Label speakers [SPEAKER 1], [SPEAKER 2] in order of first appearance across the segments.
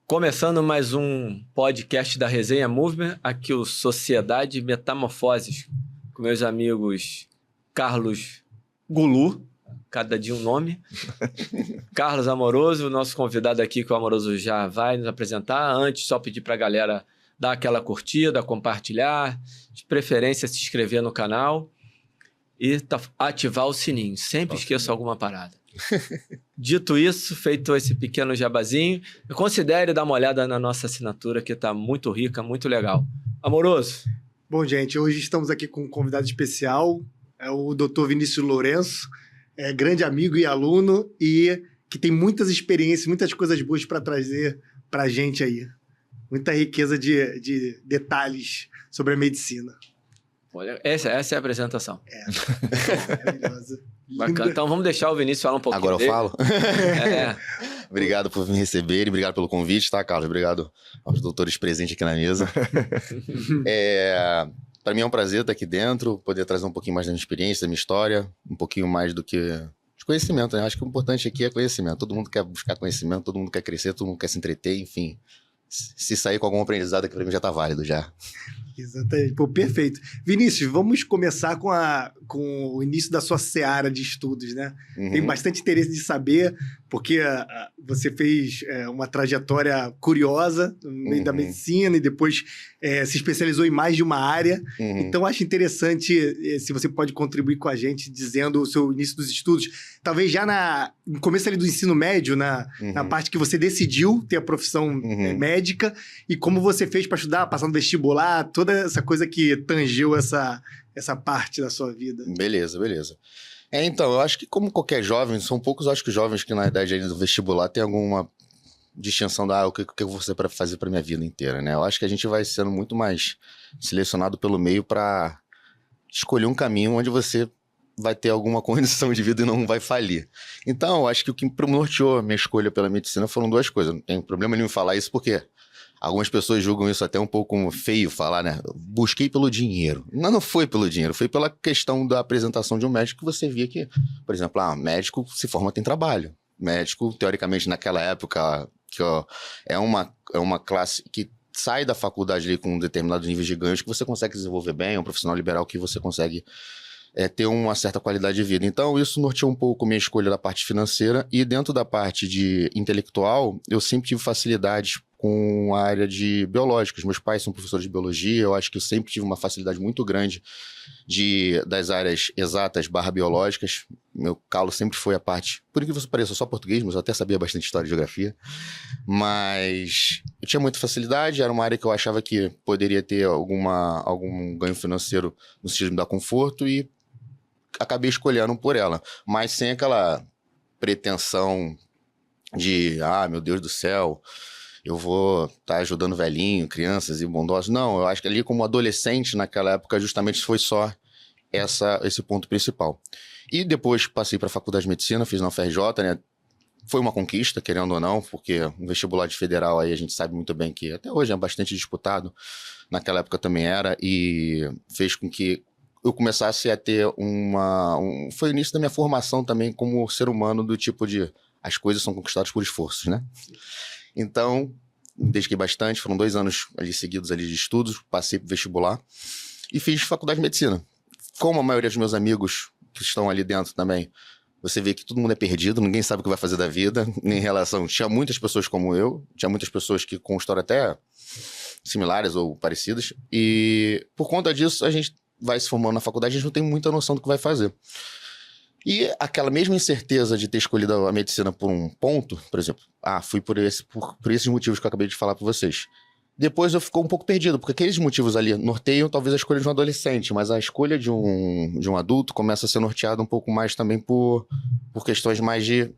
[SPEAKER 1] Começando mais um podcast da Resenha Movement, aqui o Sociedade Metamorfoses, com meus amigos Carlos Gulu, cada dia um nome, Carlos Amoroso, o nosso convidado aqui, que o Amoroso já vai nos apresentar. Antes, só pedir para a galera dar aquela curtida, compartilhar, de preferência se inscrever no canal e ativar o sininho. Sempre esqueço alguma parada. Dito isso, feito esse pequeno jabazinho, considere dar uma olhada na nossa assinatura, que está muito rica, muito legal. Amoroso.
[SPEAKER 2] Bom, gente, hoje estamos aqui com um convidado especial, é o Dr. Vinícius Lourenço, grande amigo e aluno, e que tem muitas experiências, muitas coisas boas para trazer para a gente aí. Muita riqueza de detalhes sobre a medicina.
[SPEAKER 1] Olha, essa é a apresentação.
[SPEAKER 2] Maravilhosa.
[SPEAKER 1] Bacana. Então vamos deixar o Vinícius falar um pouquinho
[SPEAKER 3] Agora
[SPEAKER 1] dele.
[SPEAKER 3] eu falo? Obrigado por me receber e obrigado pelo convite, tá, Carlos? Obrigado aos doutores presentes aqui na mesa. Para mim é um prazer estar aqui dentro, poder trazer um pouquinho mais da minha experiência, da minha história, um pouquinho mais do que de conhecimento, né? Acho que o importante aqui é conhecimento. Todo mundo quer buscar conhecimento, todo mundo quer crescer, todo mundo quer se entreter, enfim. Se sair com algum aprendizado aqui para mim já tá válido já.
[SPEAKER 2] Exatamente. Pô, perfeito. Vinícius, vamos começar com o início da sua seara de estudos, né?
[SPEAKER 3] Uhum.
[SPEAKER 2] Tenho bastante interesse de saber, porque você fez uma trajetória curiosa no meio da medicina e depois se especializou em mais de uma área. Então, acho interessante se você pode contribuir com a gente dizendo o seu início dos estudos. Talvez já no começo ali do ensino médio, na parte que você decidiu ter a profissão médica e como você fez para estudar, passar no vestibular, toda essa coisa que tangeu essa parte da sua vida.
[SPEAKER 3] Beleza. Então, eu acho que como qualquer jovem, são poucos, acho que jovens que na idade aí do vestibular tem alguma distinção o que eu vou fazer para minha vida inteira, né? Eu acho que a gente vai sendo muito mais selecionado pelo meio para escolher um caminho onde você vai ter alguma condição de vida e não vai falir. Então, eu acho que o que norteou a minha escolha pela medicina foram duas coisas. Não tem problema nenhum em falar isso, porque algumas pessoas julgam isso até um pouco feio falar, né? Busquei pelo dinheiro. Não foi pelo dinheiro, foi pela questão da apresentação de um médico que você via que, por exemplo, médico se forma, tem trabalho. Médico, teoricamente, naquela época, que é uma classe que sai da faculdade ali com um determinado nível de ganhos que você consegue desenvolver bem, é um profissional liberal que você consegue ter uma certa qualidade de vida. Então, isso norteou um pouco a minha escolha da parte financeira e dentro da parte de intelectual, eu sempre tive facilidades com a área de biológicos. Meus pais são professores de biologia, eu acho que eu sempre tive uma facilidade muito grande das áreas exatas / biológicas. Meu calo sempre foi a parte, por incrível que pareça, só português, mas eu até sabia bastante história e geografia. Mas eu tinha muita facilidade, era uma área que eu achava que poderia ter algum ganho financeiro no sentido de me dar conforto e acabei escolhendo por ela, mas sem aquela pretensão de, meu Deus do céu, eu vou estar ajudando velhinho, crianças e bondosos. Não, eu acho que ali como adolescente naquela época justamente foi só esse ponto principal. E depois passei para a faculdade de medicina, fiz na UFRJ, né? Foi uma conquista, querendo ou não, porque um vestibular de federal aí a gente sabe muito bem que até hoje é bastante disputado, naquela época também era, e fez com que eu começasse a ter foi o início da minha formação também como ser humano, do tipo de as coisas são conquistadas por esforços, né? Então, me dediquei bastante, foram 2 anos ali seguidos ali de estudos, passei pro vestibular e fiz faculdade de medicina. Como a maioria dos meus amigos que estão ali dentro também, você vê que todo mundo é perdido, ninguém sabe o que vai fazer da vida, em relação... Tinha muitas pessoas como eu, tinha muitas pessoas que com história até similares ou parecidas, e por conta disso a gente vai se formando na faculdade, a gente não tem muita noção do que vai fazer. E aquela mesma incerteza de ter escolhido a medicina por um ponto, por exemplo, fui por esses motivos que eu acabei de falar para vocês. Depois eu fico um pouco perdido, porque aqueles motivos ali norteiam talvez a escolha de um adolescente, mas a escolha de um adulto começa a ser norteada um pouco mais também por questões mais de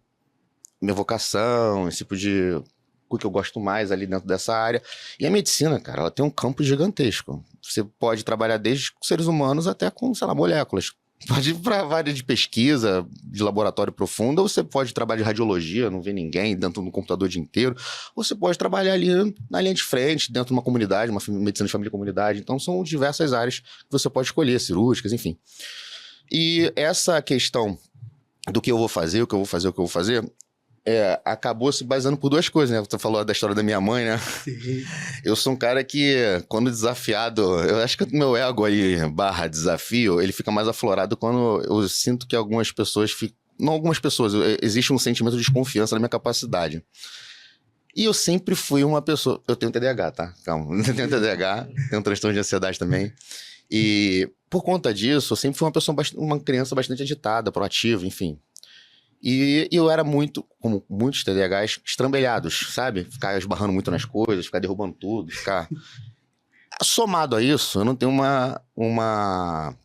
[SPEAKER 3] minha vocação, esse tipo de... o que eu gosto mais ali dentro dessa área. E a medicina, cara, ela tem um campo gigantesco. Você pode trabalhar desde com seres humanos até com, sei lá, moléculas. Pode ir para a área de pesquisa, de laboratório profundo, ou você pode trabalhar de radiologia, não vê ninguém dentro do computador o dia inteiro, ou você pode trabalhar ali na linha de frente, dentro de uma comunidade, uma medicina de família e comunidade. Então são diversas áreas que você pode escolher, cirúrgicas, enfim. E essa questão do que eu vou fazer, acabou se baseando por duas coisas, né? Você falou da história da minha mãe, né?
[SPEAKER 2] Sim.
[SPEAKER 3] Eu sou um cara que, quando desafiado, eu acho que o meu ego aí, / desafio, ele fica mais aflorado quando eu sinto que algumas pessoas não algumas pessoas, existe um sentimento de desconfiança na minha capacidade. E eu sempre fui uma pessoa... Eu tenho TDAH, tá? Calma. Eu tenho TDAH, tenho transtorno de ansiedade também. E por conta disso, eu sempre fui uma criança bastante agitada, proativa, enfim. E eu era muito, como muitos TDAHs, estrambelhados, sabe? Ficar esbarrando muito nas coisas, ficar derrubando tudo, ficar... Somado a isso, eu não tenho uma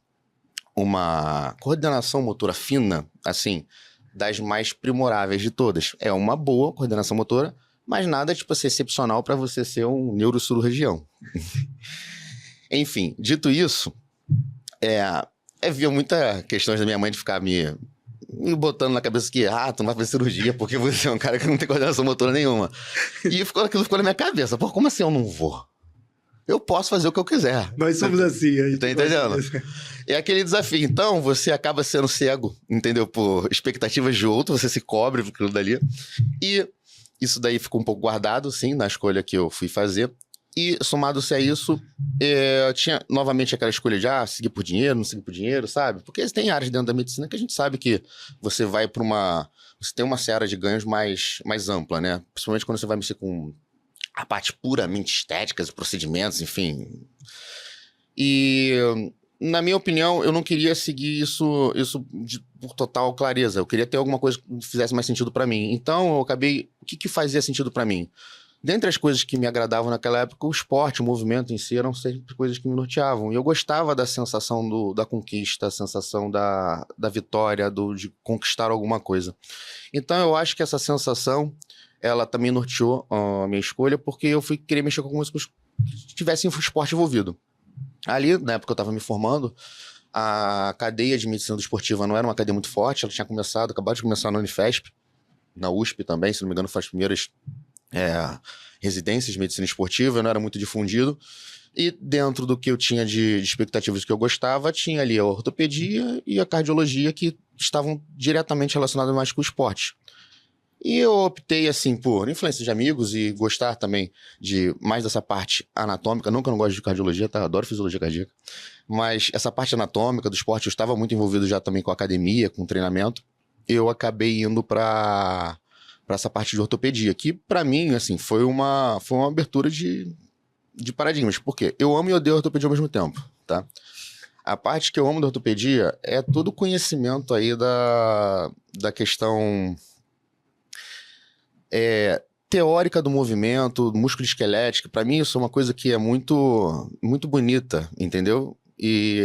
[SPEAKER 3] coordenação motora fina, assim, das mais primoráveis de todas. É uma boa coordenação motora, mas nada, tipo assim, excepcional para você ser um neurocirurgião. Enfim, dito isso, havia muitas questões da minha mãe de ficar me botando na cabeça que, tu não vai fazer cirurgia porque você é um cara que não tem coordenação motora nenhuma. E aquilo ficou na minha cabeça. Pô, como assim eu não vou? Eu posso fazer o que eu quiser.
[SPEAKER 2] Nós somos assim. A gente
[SPEAKER 3] tá entendendo? É aquele desafio. Então, você acaba sendo cego, entendeu? Por expectativas de outro, você se cobre por aquilo dali. E isso daí ficou um pouco guardado, sim, na escolha que eu fui fazer. E, somado-se a isso, eu tinha novamente aquela escolha de, seguir por dinheiro, não seguir por dinheiro, sabe? Porque tem áreas dentro da medicina que a gente sabe que você vai para você tem uma seara de ganhos mais ampla, né? Principalmente quando você vai mexer com a parte puramente estética, os procedimentos, enfim. E, na minha opinião, eu não queria seguir isso por total clareza. Eu queria ter alguma coisa que fizesse mais sentido para mim. Então, eu acabei... O que fazia sentido para mim? Dentre as coisas que me agradavam naquela época, o esporte, o movimento em si eram sempre coisas que me norteavam. E eu gostava da sensação da conquista, a sensação da vitória, de conquistar alguma coisa. Então, eu acho que essa sensação... ela também norteou a minha escolha, porque eu fui querer mexer com algumas coisas que tivessem esporte envolvido. Ali, na época que eu estava me formando, a cadeia de medicina esportiva não era uma cadeia muito forte, ela tinha acabado de começar na Unifesp, na USP também, se não me engano, foi as primeiras residências de medicina esportiva, não era muito difundido. E dentro do que eu tinha de expectativas que eu gostava, tinha ali a ortopedia e a cardiologia, que estavam diretamente relacionadas mais com o esporte. E eu optei, assim, por influência de amigos e gostar também de mais dessa parte anatômica. Não que eu não gosto de cardiologia, tá? Adoro fisiologia cardíaca. Mas essa parte anatômica do esporte, eu estava muito envolvido já também com academia, com treinamento. Eu acabei indo para essa parte de ortopedia, que para mim, assim, foi uma abertura de paradigmas. Por quê? Eu amo e odeio a ortopedia ao mesmo tempo, tá? A parte que eu amo da ortopedia é todo o conhecimento aí da questão... teórica do movimento, músculo esquelético. Para mim isso é uma coisa que é muito, muito bonita, entendeu? E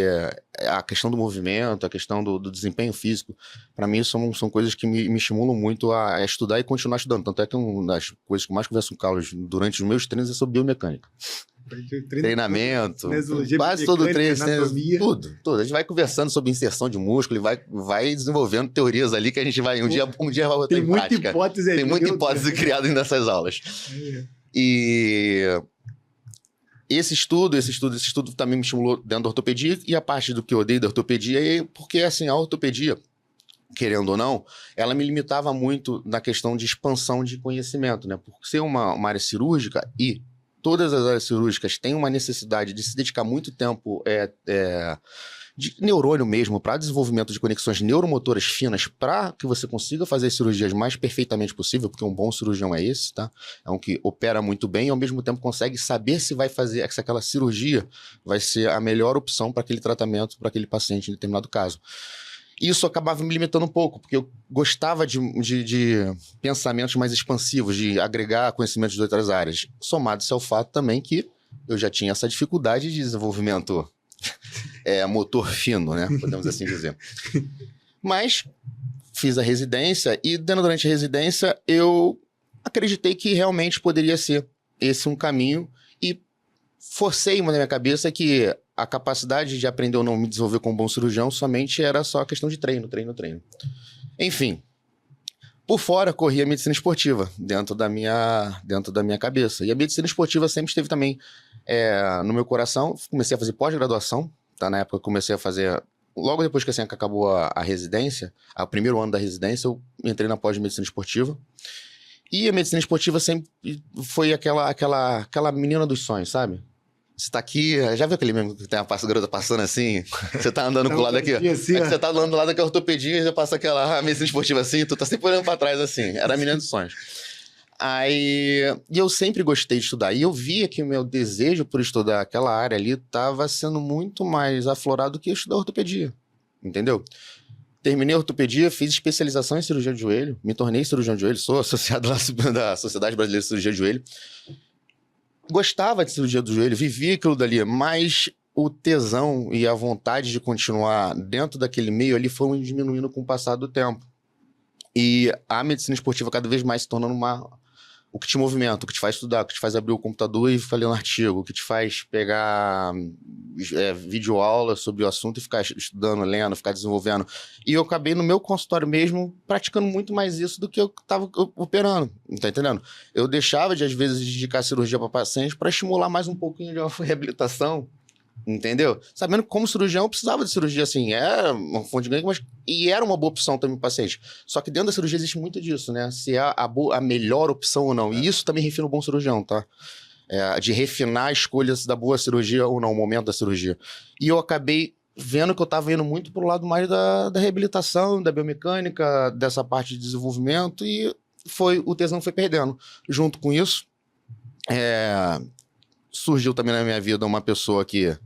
[SPEAKER 3] a questão do movimento, a questão do desempenho físico, para mim são coisas que me estimulam muito a estudar e continuar estudando. Tanto é que uma das coisas que eu mais converso com o Carlos durante os meus treinos é sobre biomecânica. Treinamento, quase todo treino, tudo. A gente vai conversando sobre inserção de músculo e vai desenvolvendo teorias ali que a gente vai um dia vai botar em prática. Tem muita hipótese criada nessas aulas. E esse estudo também me estimulou dentro da ortopedia, e a parte do que eu odeio da ortopedia porque, assim, a ortopedia, querendo ou não, ela me limitava muito na questão de expansão de conhecimento, né? Por ser uma área cirúrgica, e todas as áreas cirúrgicas têm uma necessidade de se dedicar muito tempo de neurônio mesmo, para desenvolvimento de conexões neuromotoras finas, para que você consiga fazer as cirurgias mais perfeitamente possível, porque um bom cirurgião é esse, tá? É um que opera muito bem e ao mesmo tempo consegue saber se aquela cirurgia vai ser a melhor opção para aquele tratamento, para aquele paciente em determinado caso. Isso acabava me limitando um pouco, porque eu gostava de pensamentos mais expansivos, de agregar conhecimentos de outras áreas. Somado-se ao fato também que eu já tinha essa dificuldade de desenvolvimento motor fino, né? Podemos assim dizer. Mas fiz a residência e, durante a residência, eu acreditei que realmente poderia ser esse um caminho e forcei uma na minha cabeça que a capacidade de aprender ou não me desenvolver como bom cirurgião somente era só questão de treino. Enfim, por fora corria a medicina esportiva dentro da minha cabeça. E a medicina esportiva sempre esteve também no meu coração. Comecei a fazer pós-graduação, tá? Na época eu comecei a fazer logo depois que assim, que acabou a residência, o primeiro ano da residência, eu entrei na pós de medicina esportiva. E a medicina esportiva sempre foi aquela menina dos sonhos, sabe? Você tá aqui, já viu aquele mesmo que tem uma garota passando assim? Você tá andando pro lado aqui, ó.
[SPEAKER 2] Assim,
[SPEAKER 3] Você tá andando do lado da ortopedia e já passa aquela medicina esportiva assim, tu tá sempre olhando pra trás assim. Era a menina dos sonhos. E eu sempre gostei de estudar. E eu via que o meu desejo por estudar aquela área ali estava sendo muito mais aflorado do que estudar ortopedia. Entendeu? Terminei a ortopedia, fiz especialização em cirurgia de joelho, me tornei cirurgião de joelho, sou associado lá da Sociedade Brasileira de Cirurgia de Joelho. Gostava de cirurgia do joelho, vivia aquilo dali, mas o tesão e a vontade de continuar dentro daquele meio ali foram diminuindo com o passar do tempo. E a medicina esportiva cada vez mais se tornando o que te movimenta, o que te faz estudar, o que te faz abrir o computador e ficar lendo artigo, o que te faz pegar videoaula sobre o assunto e ficar estudando, lendo, ficar desenvolvendo. E eu acabei no meu consultório mesmo praticando muito mais isso do que eu estava operando, tá entendendo? Eu deixava de, às vezes, dedicar cirurgia para paciente para estimular mais um pouquinho de uma reabilitação, entendeu? Sabendo que como cirurgião eu precisava de cirurgia, assim, é uma fonte de ganho, mas e era uma boa opção também para o paciente. Só que dentro da cirurgia existe muito disso, né? Se é a melhor opção ou não. E isso também refina o bom cirurgião, tá? De refinar a escolha da boa cirurgia ou não, o momento da cirurgia. E eu acabei vendo que eu estava indo muito pro lado mais da reabilitação, da biomecânica, dessa parte de desenvolvimento, e o tesão foi perdendo. Junto com isso, surgiu também na minha vida uma pessoa que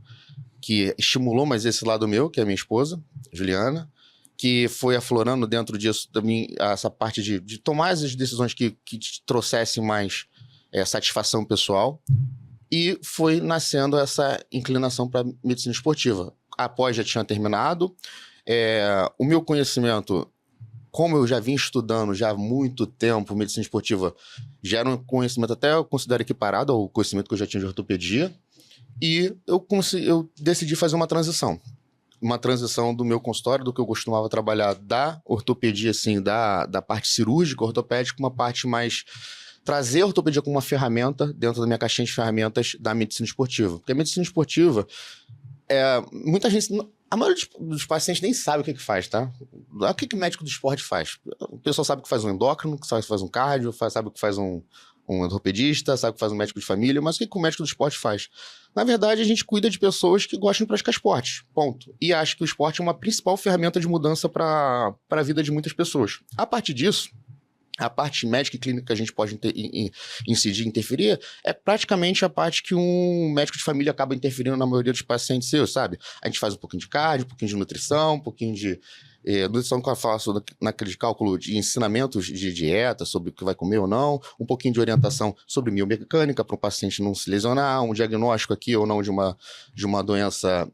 [SPEAKER 3] estimulou mais esse lado meu, que é a minha esposa, Juliana, que foi aflorando dentro disso também essa parte de tomar as decisões que te trouxessem mais satisfação pessoal, e foi nascendo essa inclinação para medicina esportiva. Após já tinha terminado, o meu conhecimento, como eu já vim estudando já há muito tempo medicina esportiva, já era um conhecimento até eu considero equiparado ao conhecimento que eu já tinha de ortopedia, e eu decidi fazer uma transição do meu consultório, do que eu costumava trabalhar da ortopedia, assim, da parte cirúrgica, ortopédica, uma parte mais trazer a ortopedia como uma ferramenta dentro da minha caixinha de ferramentas da medicina esportiva. Porque a medicina esportiva, muita gente, a maioria dos pacientes nem sabe o que faz, tá? O que o médico do esporte faz? O pessoal sabe que faz um endócrino, sabe que faz um cardio, sabe que faz um ortopedista, sabe que faz um médico de família, mas o que o médico do esporte faz? Na verdade, a gente cuida de pessoas que gostam de praticar esporte, ponto. E acho que o esporte é uma principal ferramenta de mudança para a vida de muitas pessoas. A partir disso, a parte médica e clínica que a gente pode incidir, interferir, é praticamente a parte que um médico de família acaba interferindo na maioria dos pacientes seus, sabe? A gente faz um pouquinho de cardio, um pouquinho de nutrição, um pouquinho de nutrição que eu faço naquele cálculo de ensinamentos de dieta, sobre o que vai comer ou não, um pouquinho de orientação sobre biomecânica para o paciente não se lesionar, um diagnóstico aqui ou não de uma doença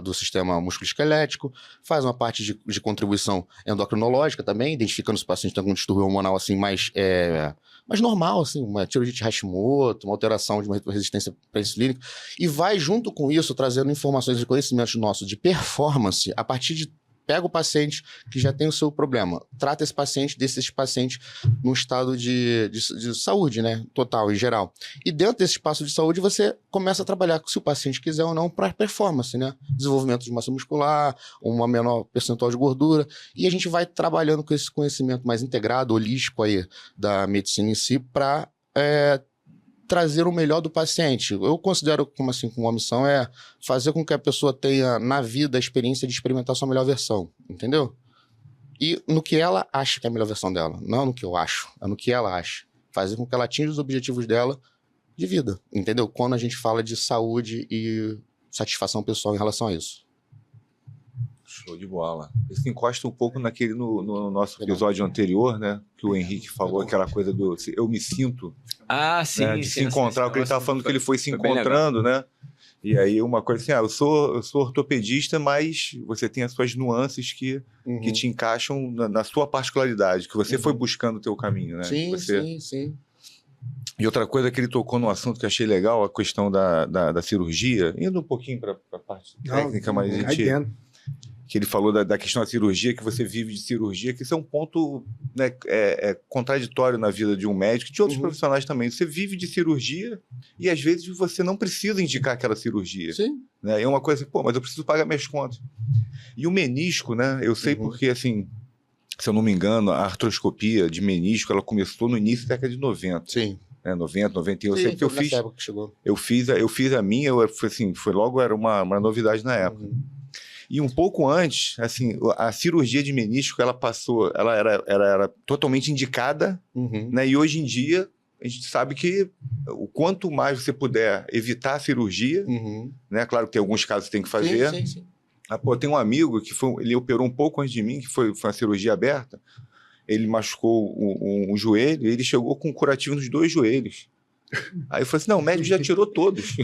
[SPEAKER 3] do sistema musculoesquelético, faz uma parte de contribuição endocrinológica também, identificando se o paciente tem algum distúrbio hormonal assim mais normal, assim, uma tiroidite de Hashimoto, uma alteração de uma resistência pré-insulínica, e vai junto com isso trazendo informações e conhecimentos nossos de performance a partir de pega o paciente que já tem o seu problema, trata desses pacientes num estado de saúde, né, total, em geral. E dentro desse espaço de saúde, você começa a trabalhar, se o paciente quiser ou não, para performance, né? Desenvolvimento de massa muscular, uma menor percentual de gordura, e a gente vai trabalhando com esse conhecimento mais integrado, holístico aí da medicina em si, para trazer o melhor do paciente. Eu considero como uma missão fazer com que a pessoa tenha na vida a experiência de experimentar a sua melhor versão, entendeu? E no que ela acha que é a melhor versão dela, não no que eu acho, é no que ela acha. Fazer com que ela atinja os objetivos dela de vida, entendeu? Quando a gente fala de saúde e satisfação pessoal em relação a isso.
[SPEAKER 4] Show de bola. Isso encosta um pouco no nosso episódio anterior, né? Que o Henrique falou aquela coisa do eu me sinto.
[SPEAKER 1] Ah, sim.
[SPEAKER 4] Né, de se encontrar, o que ele estava falando que ele foi se
[SPEAKER 1] foi
[SPEAKER 4] encontrando, né? E aí uma coisa assim, eu sou ortopedista, mas você tem as suas nuances que te encaixam na sua particularidade, que você foi buscando o teu caminho, né?
[SPEAKER 3] Sim.
[SPEAKER 4] E outra coisa que ele tocou no assunto que eu achei legal, a questão da cirurgia, indo um pouquinho para a parte técnica, mas a gente... Que ele falou da questão da cirurgia, que você vive de cirurgia, que isso é um ponto, né, contraditório na vida de um médico e de outros profissionais também. Você vive de cirurgia e às vezes você não precisa indicar aquela cirurgia.
[SPEAKER 3] Sim.
[SPEAKER 4] né? E é uma coisa, pô, mas eu preciso pagar minhas contas. E o menisco, né? Eu sei porque, assim, se eu não me engano, a artroscopia de menisco, ela começou no início da década de 90.
[SPEAKER 3] Sim.
[SPEAKER 4] 90, 91,
[SPEAKER 3] Sim,
[SPEAKER 4] eu sei que eu fiz a minha, foi logo, era uma novidade na época. E um pouco antes, assim, a cirurgia de menisco, ela era totalmente indicada, né? E hoje em dia, a gente sabe que o quanto mais você puder evitar a cirurgia, né? Claro que tem alguns casos que tem que fazer.
[SPEAKER 3] Sim.
[SPEAKER 4] Pô, tem um amigo que ele operou um pouco antes de mim, que foi uma cirurgia aberta. Ele machucou um joelho e ele chegou com um curativo nos 2 joelhos. Aí eu falei assim, não, o médico já tirou todos.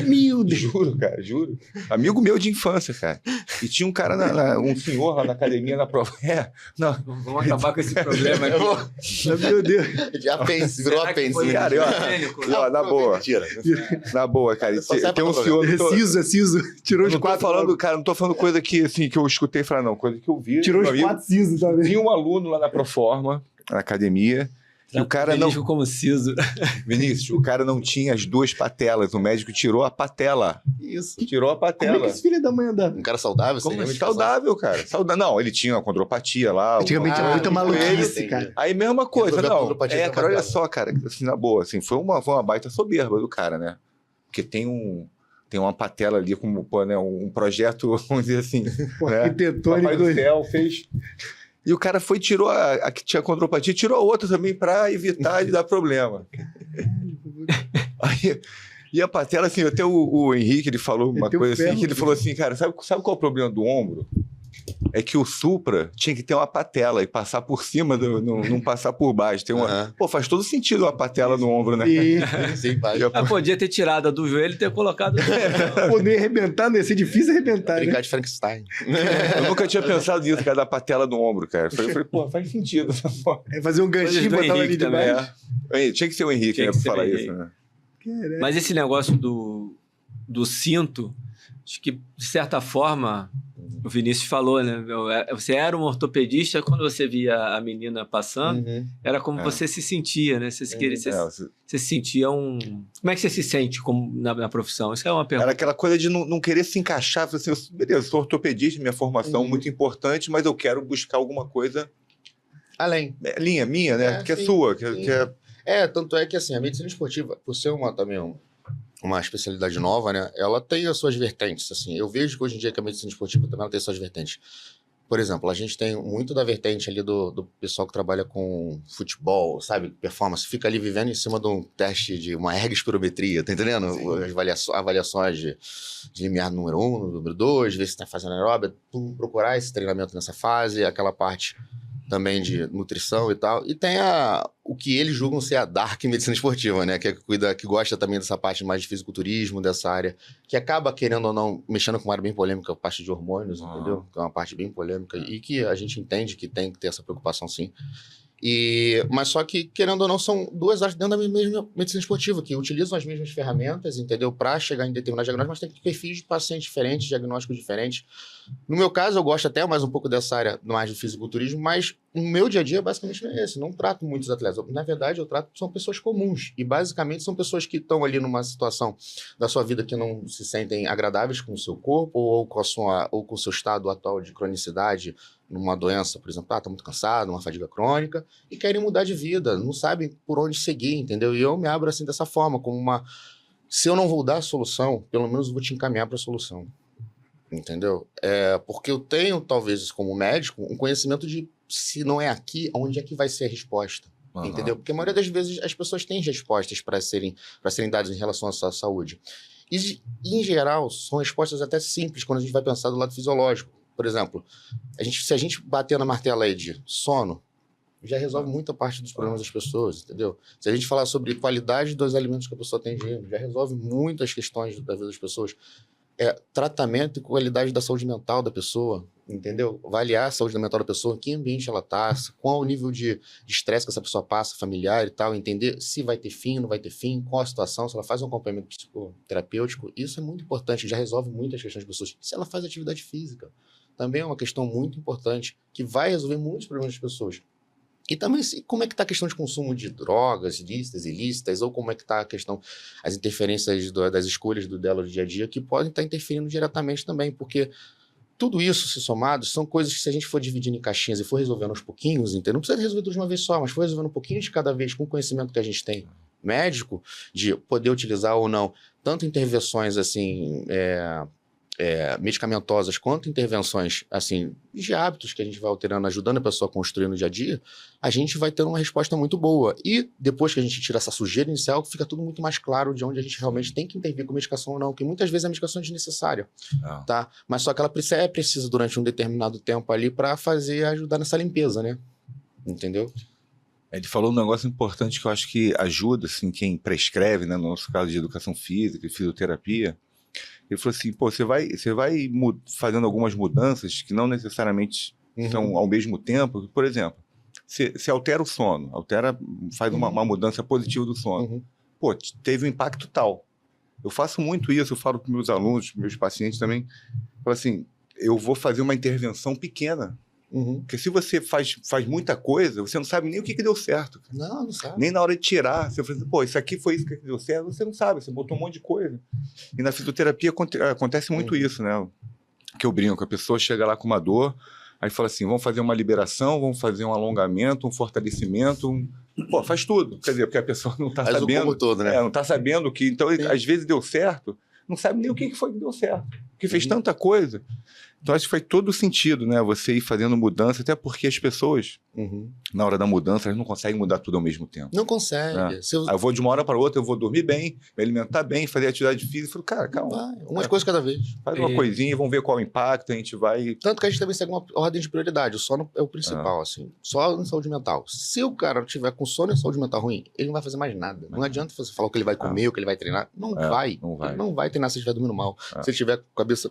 [SPEAKER 2] Meu Deus.
[SPEAKER 4] Juro, cara, juro. Amigo meu de infância, cara. E tinha um cara, um senhor lá na academia, na prova. Não.
[SPEAKER 1] Vamos acabar com esse problema aqui.
[SPEAKER 2] Meu Deus.
[SPEAKER 3] Virou apêndice.
[SPEAKER 4] Cara, na boa.
[SPEAKER 3] Mentira.
[SPEAKER 4] Na boa, cara. Tem um senhor...
[SPEAKER 2] É siso. Tirou os 4.
[SPEAKER 4] Cara, não tô falando coisa que, assim, que eu escutei falar, não. Coisa que eu vi.
[SPEAKER 2] Tirou os 4 sisos também.
[SPEAKER 4] Tinha um aluno lá na Proforma, na academia, e o cara não...
[SPEAKER 1] como siso.
[SPEAKER 4] Vinícius, o cara não tinha as 2 patelas. O médico tirou a patela.
[SPEAKER 3] Isso.
[SPEAKER 4] Tirou a patela.
[SPEAKER 2] Como é que esse filho da mãe andava?
[SPEAKER 3] Um cara saudável?
[SPEAKER 4] Como saudável, cara. Não, ele tinha uma condropatia lá.
[SPEAKER 2] Antigamente era muita maluquice, cara.
[SPEAKER 4] Aí mesma coisa, não. Cara, olha
[SPEAKER 3] patela.
[SPEAKER 4] só, cara, assim, na boa, assim, foi uma baita soberba do cara, né? Porque tem uma patela ali como, pô, né, um projeto, vamos dizer assim, né?
[SPEAKER 2] Arquitetônico.
[SPEAKER 4] Papai do céu fez... E o cara tirou a que tinha condropatia, tirou a outra também para evitar de dar problema. Aí, e a patela, assim, até o Henrique, ele falou uma coisa assim, que ele falou assim, cara, sabe qual é o problema do ombro? É que o supra tinha que ter uma patela e passar por cima, não passar por baixo. Tem uma... Pô, faz todo sentido uma patela no ombro, né?
[SPEAKER 3] Sim,
[SPEAKER 1] podia ter tirado do joelho e ter colocado...
[SPEAKER 2] Poder arrebentar, né? Ia ser difícil arrebentar,
[SPEAKER 3] Brincar
[SPEAKER 2] né?
[SPEAKER 3] de Frankenstein.
[SPEAKER 4] Eu nunca tinha pensado nisso, cara, da patela no ombro, cara. Eu falei, pô, faz sentido.
[SPEAKER 2] É fazer um ganchinho e botar ali de baixo.
[SPEAKER 4] Tinha que ser o Henrique, né, pra falar isso, né?
[SPEAKER 1] Mas esse negócio do cinto, acho que, de certa forma... O Vinícius falou, né? Você era um ortopedista, quando você via a menina passando, era como você se sentia, né? Você se sentia um... Como é que você se sente na profissão? Isso é uma pergunta.
[SPEAKER 4] Era aquela coisa de não querer se encaixar. Assim, beleza, eu sou ortopedista, minha formação é muito importante, mas eu quero buscar alguma coisa...
[SPEAKER 3] Além.
[SPEAKER 4] Linha minha, né? Que é sua.
[SPEAKER 3] Tanto é que assim, a medicina esportiva, por ser uma especialidade nova, né? Ela tem as suas vertentes, assim. Eu vejo que hoje em dia que a medicina esportiva também ela tem suas vertentes. Por exemplo, a gente tem muito da vertente ali do pessoal que trabalha com futebol, sabe? Performance. Fica ali vivendo em cima de um teste de uma ergospirometria, tá entendendo? As avaliações de limiar número 1, número 2, ver se tá fazendo aeróbia, procurar esse treinamento nessa fase, aquela parte também de nutrição e tal. E tem o que eles julgam ser a dark medicina esportiva, né? Que gosta também dessa parte mais de fisiculturismo, dessa área, que acaba, querendo ou não, mexendo com uma área bem polêmica, a parte de hormônios, entendeu? Que é uma parte bem polêmica e que a gente entende que tem que ter essa preocupação, sim. Mas só que, querendo ou não, são 2 áreas dentro da mesma medicina esportiva, que utilizam as mesmas ferramentas, entendeu? Para chegar em determinados diagnósticos, mas tem perfis de pacientes diferentes, diagnósticos diferentes. No meu caso, eu gosto até mais um pouco dessa área mais de fisiculturismo, mas o meu dia a dia basicamente não é esse. Não trato muitos atletas. Na verdade, são pessoas comuns. E basicamente são pessoas que estão ali numa situação da sua vida que não se sentem agradáveis com o seu corpo ou com o seu estado atual de cronicidade, numa doença, por exemplo, tá muito cansado, uma fadiga crônica, e querem mudar de vida, não sabem por onde seguir, entendeu? E eu me abro assim dessa forma, como se eu não vou dar a solução, pelo menos eu vou te encaminhar para a solução, entendeu? Porque eu tenho, talvez, como médico, um conhecimento de se não é aqui, onde é que vai ser a resposta, entendeu? Porque a maioria das vezes as pessoas têm respostas para serem dadas em relação à sua saúde. E, em geral, são respostas até simples quando a gente vai pensar do lado fisiológico. Por exemplo, se a gente bater na martela aí de sono, já resolve muita parte dos problemas das pessoas, entendeu? Se a gente falar sobre qualidade dos alimentos que a pessoa tem ingerido, já resolve muitas questões da vida das pessoas. Tratamento e qualidade da saúde mental da pessoa, entendeu? Avaliar a saúde mental da pessoa, em que ambiente ela está, qual o nível de estresse que essa pessoa passa, familiar e tal, entender se vai ter fim, não vai ter fim, qual a situação, se ela faz um acompanhamento psicoterapêutico, isso é muito importante, já resolve muitas questões das pessoas. Se ela faz atividade física, também é uma questão muito importante, que vai resolver muitos problemas das pessoas. E também como é que está a questão de consumo de drogas, lícitas, ilícitas, ou como é que está a questão, as interferências das escolhas dela do dia a dia, que podem estar interferindo diretamente também, porque tudo isso, se somado, são coisas que se a gente for dividindo em caixinhas e for resolvendo aos pouquinhos, entendeu? Não precisa resolver tudo de uma vez só, mas for resolvendo um pouquinho de cada vez com o conhecimento que a gente tem médico, de poder utilizar ou não, tanto intervenções assim, medicamentosas, quanto intervenções assim, de hábitos que a gente vai alterando, ajudando a pessoa a construir no dia a dia, a gente vai ter uma resposta muito boa. E depois que a gente tira essa sujeira inicial, fica tudo muito mais claro de onde a gente realmente tem que intervir com medicação ou não, porque muitas vezes a medicação é desnecessária, tá? Mas só que ela precisa durante um determinado tempo ali para ajudar nessa limpeza, né? Entendeu?
[SPEAKER 4] Ele falou um negócio importante que eu acho que ajuda, assim, quem prescreve, né, no nosso caso de educação física e fisioterapia. Ele falou assim, pô, você vai fazendo algumas mudanças que não necessariamente são ao mesmo tempo. Por exemplo, você altera o sono, faz uma mudança positiva do sono. Pô, teve um impacto tal. Eu faço muito isso, eu falo para meus alunos, meus pacientes também, falo assim, eu vou fazer uma intervenção pequena. Porque se você faz muita coisa, você não sabe nem o que deu certo.
[SPEAKER 3] Não sabe.
[SPEAKER 4] Nem na hora de tirar. Você fala assim, pô, isso aqui foi isso que deu certo. Você não sabe, você botou um monte de coisa. E na fisioterapia acontece muito isso, né? Que eu brinco, a pessoa chega lá com uma dor, aí fala assim, vamos fazer uma liberação, vamos fazer um alongamento, um fortalecimento, Pô, faz tudo. Quer dizer, porque a pessoa não está sabendo.
[SPEAKER 3] Faz o combo todo, né?
[SPEAKER 4] Não está sabendo que... Então, às vezes deu certo, não sabe nem o que foi que deu certo. Porque fez tanta coisa. Então, acho que faz todo sentido, né? Você ir fazendo mudança, até porque as pessoas, na hora da mudança, elas não conseguem mudar tudo ao mesmo tempo.
[SPEAKER 3] Não consegue.
[SPEAKER 4] Aí eu vou de uma hora para outra, eu vou dormir bem, me alimentar bem, fazer atividade física. Eu falo, cara, calma.
[SPEAKER 3] Umas coisas cada vez.
[SPEAKER 4] Faz uma coisinha, vamos ver qual é o impacto, a gente vai...
[SPEAKER 3] Tanto que a gente também segue uma ordem de prioridade. O sono é o principal, assim. Só em saúde mental. Se o cara tiver com sono e saúde mental ruim, ele não vai fazer mais nada. Não adianta você falar o que ele vai comer, o que ele vai treinar. Não vai. Ele não vai treinar se ele estiver dormindo mal. Se ele tiver com a cabeça...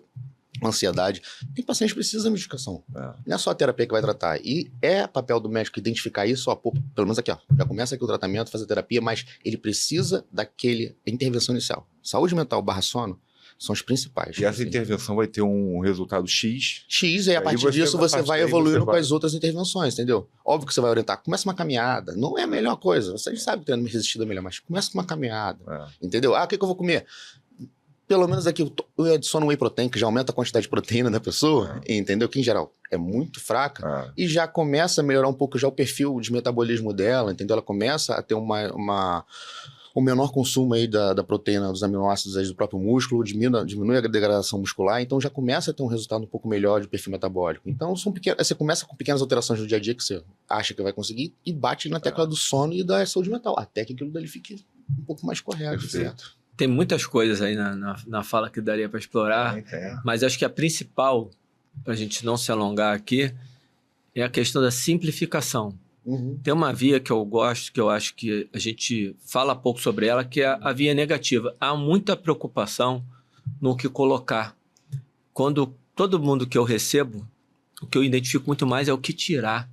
[SPEAKER 3] ansiedade. Tem paciente que precisa de medicação. Não é só a terapia que vai tratar. E é papel do médico identificar isso, pelo menos aqui, já começa aqui o tratamento, fazer a terapia, mas ele precisa daquele intervenção inicial. Saúde mental / sono são os principais.
[SPEAKER 4] E essa intervenção vai ter um resultado X.
[SPEAKER 3] X, e a partir disso você vai evoluindo com as outras intervenções, entendeu? Óbvio que você vai orientar. Começa uma caminhada. Não é a melhor coisa. Você sabe que treino resistido é melhor, mas começa com uma caminhada. Entendeu? O que eu vou comer? Pelo menos aqui, eu adiciono whey protein, que já aumenta a quantidade de proteína da pessoa, entendeu? Que, em geral, é muito fraca. E já começa a melhorar um pouco já o perfil de metabolismo dela, entendeu? Ela começa a ter um menor consumo aí da proteína, dos aminoácidos aí do próprio músculo, diminui a degradação muscular, então já começa a ter um resultado um pouco melhor de perfil metabólico. Então, você começa com pequenas alterações no dia a dia que você acha que vai conseguir e bate na tecla do sono e da saúde mental, até que aquilo dali fique um pouco mais correto, certo?
[SPEAKER 1] Tem muitas coisas aí na fala que daria para explorar, mas acho que a principal, para a gente não se alongar aqui, é a questão da simplificação. Tem uma via que eu gosto, que eu acho que a gente fala pouco sobre ela, que é a via negativa. Há muita preocupação no que colocar. Quando todo mundo que eu recebo, o que eu identifico muito mais é o que tirar.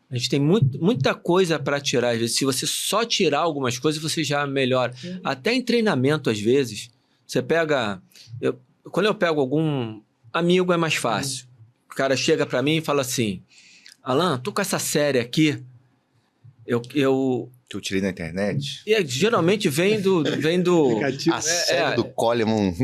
[SPEAKER 1] A gente tem muita coisa para tirar. Às vezes, se você só tirar algumas coisas, você já melhora. Até em treinamento, às vezes, você pega... Quando eu pego algum amigo, é mais fácil. O cara chega para mim e fala assim, Alan, tô com essa série aqui,
[SPEAKER 4] que eu tirei na internet.
[SPEAKER 1] E geralmente vem do
[SPEAKER 3] a série do Coleman.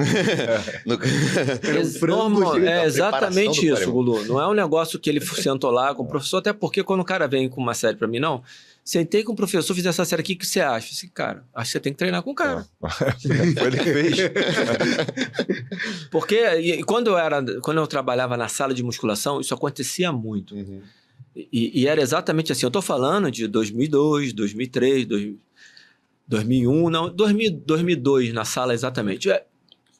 [SPEAKER 1] É exatamente isso, Gulu. Não é um negócio que ele sentou lá com o professor, até porque quando o cara vem com uma série pra mim, não. Sentei com o professor, fiz essa série aqui, o que você acha? Assim, cara, acho que você tem que treinar com o cara.
[SPEAKER 4] Foi ele que fez.
[SPEAKER 1] Porque quando eu trabalhava na sala de musculação, isso acontecia muito. E era exatamente assim. Eu tô falando de 2002, 2003, 2001, não, 2002 na sala exatamente.